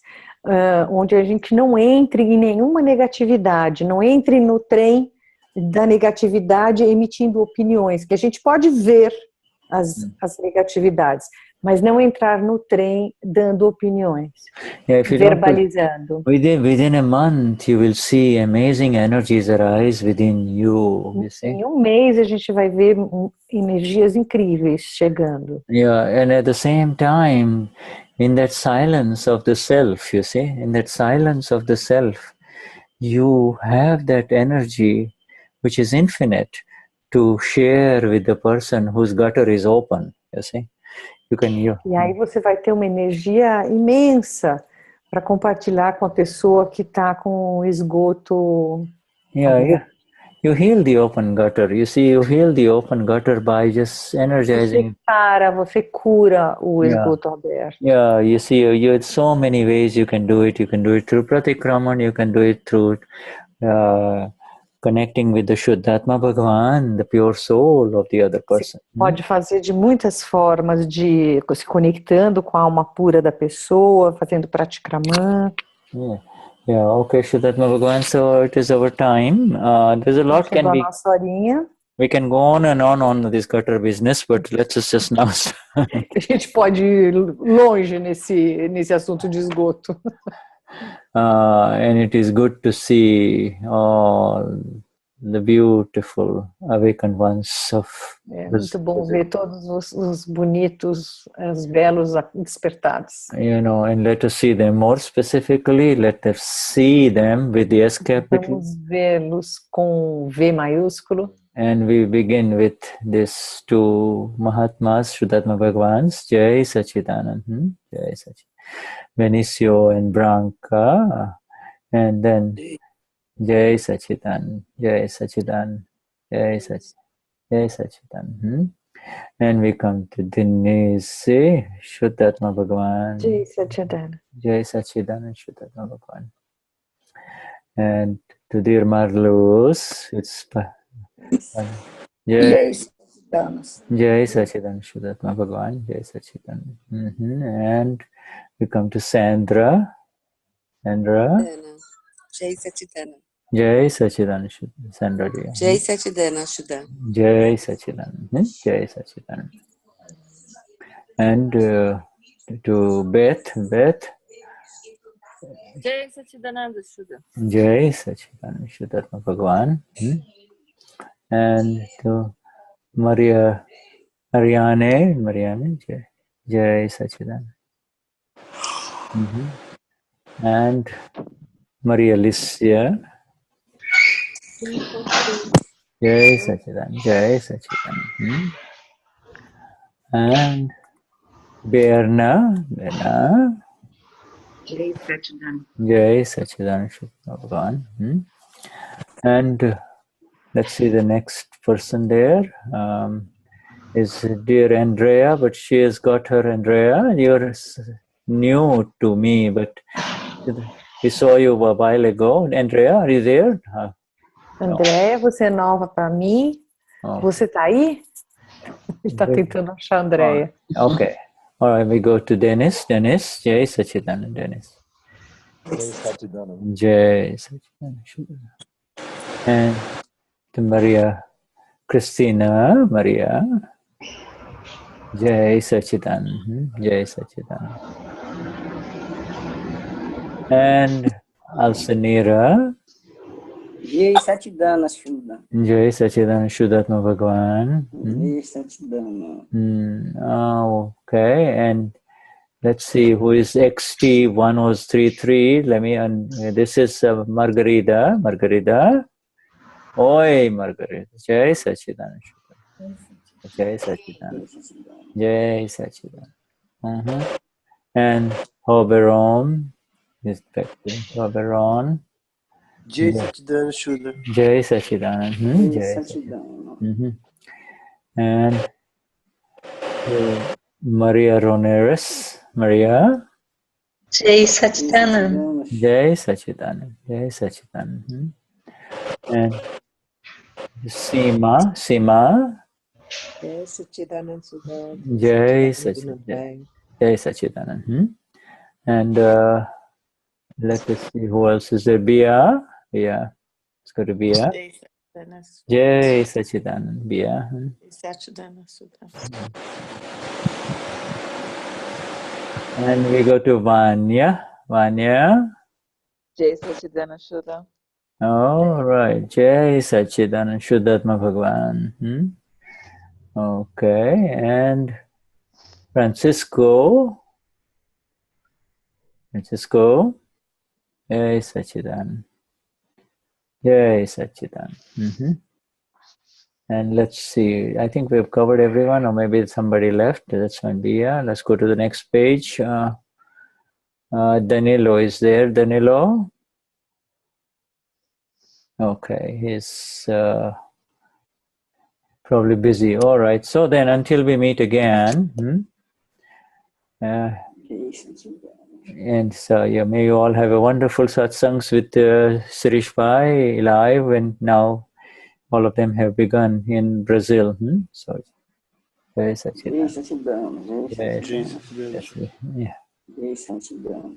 onde a gente não entre em nenhuma negatividade, não entre no trem da negatividade emitindo opiniões, que a gente pode ver as negatividades, mas não entrar no trem dando opiniões, verbalizando. Within a month, you will see amazing energies arise within you. You see? Em 1 mês a gente vai ver energias incríveis chegando. Yeah, and at the same time, in that silence of the self, you see, in that silence of the self, you have that energy which is infinite to share with the person whose gutter is open, you see. E aí você vai ter uma energia imensa para compartilhar com a pessoa que está com o esgoto. Yeah, you heal the open gutter. You see, you heal the open gutter by just energizing. Você cura o esgoto aberto. Yeah, you see, you have so many ways you can do it. You can do it through pratikraman. You can do it through connecting with the Shuddhatma Bhagavan, the pure soul of the other person. Você pode fazer de muitas formas, se conectando com a alma pura da pessoa, fazendo pratikraman. Yeah, okay, Shuddhatma Bhagavan, so it is our time. There's a lot can be. We can go on and on this gutter business, but let's just now. A gente pode ir longe nesse assunto de esgoto. And it is good to see all the beautiful awakened ones of. É muito bom ver todos os bonitos, os belos despertados. You know, and let us see them more specifically. Let us see them with the S capital. Vamos vê-los com V maiúsculo. And we begin with this two Mahatmas, Shuddhatma Bhagavans, Jai Sachidanand, Jai Sachidanand, Benicio and Branca, and then Jai Sachidanand, Jai Sachidanand, Jai Sachidanand, Jai Sachidanand. And we come to Denise, Shuddhatma Bhagavan, Jai Sachidanand. Jai Sachidanand, Shuddhatma Bhagavan. And to dear Marlos, it's Jai Sachidanand, Shuddhatma Bhagavan, Jai Sachidanand. And we come to Sandra. Sandra. Jai Sachidanand. Jai Sachidanand, Sandra dear. Jai Sachidanand, Shuddha. Jai Sachidanand, Jai Sachidanand. And to Beth. Jai Sachidananda Shuddha. Jai Sachidanand, Shuddhatma Bhagavan. And to Marianne, Jai Sachidanand. And Maria Alicia. Jai Sachidanand, Jai Sachidanand. And Berna. Jai Sachidanand. Jai Sachidanand, Shuddhatma Bhagavan. And let's see the next person there. Is dear Andrea, but she has got her Andrea. You're new to me, but we saw you a while ago. Andrea, are you there? Andrea, você é nova para mim. Você tá aí? Está tentando achar a Andrea. Okay. All right, we go to Dennis. Dennis, Jai Sachidanand, Dennis. Jai Sachidanand. Jai Sachidanand. And to Maria Christina, Maria. Jai Sachidanand, Jai Sachidanand. And Alsanira. Jai Sachidanand, Shuddha. Jai Sachidanand, Shuddhatma Bhagavan. Jai Sachidanand. Okay, and let's see who is XT 1033. Let me, this is Margarita. Oi, Margarita. Jai Sachidanand. Jai Sachidanand. Jai Sachidanand. And Hoberon is Hoberon. Jai Sachidanand Shuddha. Jai Sachidanand. Jai Sachidanand. And Maria Roneres. Maria. Jai Sachidanand. Jai Sachidanand. Jai Sachidanand. And Seema. Jai Sachidanand Sudha. Jai Sachidanand. Jai Sachidanand. And let us see who else is there. Bia. Let's go to Bia. Jai Sachidanand. Bia. Sachidanand Sudha. And we go to Vanya. Jai Sachidanand Shuddha. All right. Jai Sachidanand, Shuddhatma Bhagavan. Okay. And Francisco. Jai Sachidanand. Jai Sachidanand. And let's see. I think we've covered everyone, or maybe somebody left. That's fine. Yeah. Let's go to the next page. Danilo is there. Danilo. Okay, he's probably busy. All right. So then, until we meet again, and so may you all have a wonderful satsangs with Sirish Bhai live, and now all of them have begun in Brazil. So, Jai Sachidanand. Jai Sachidanand.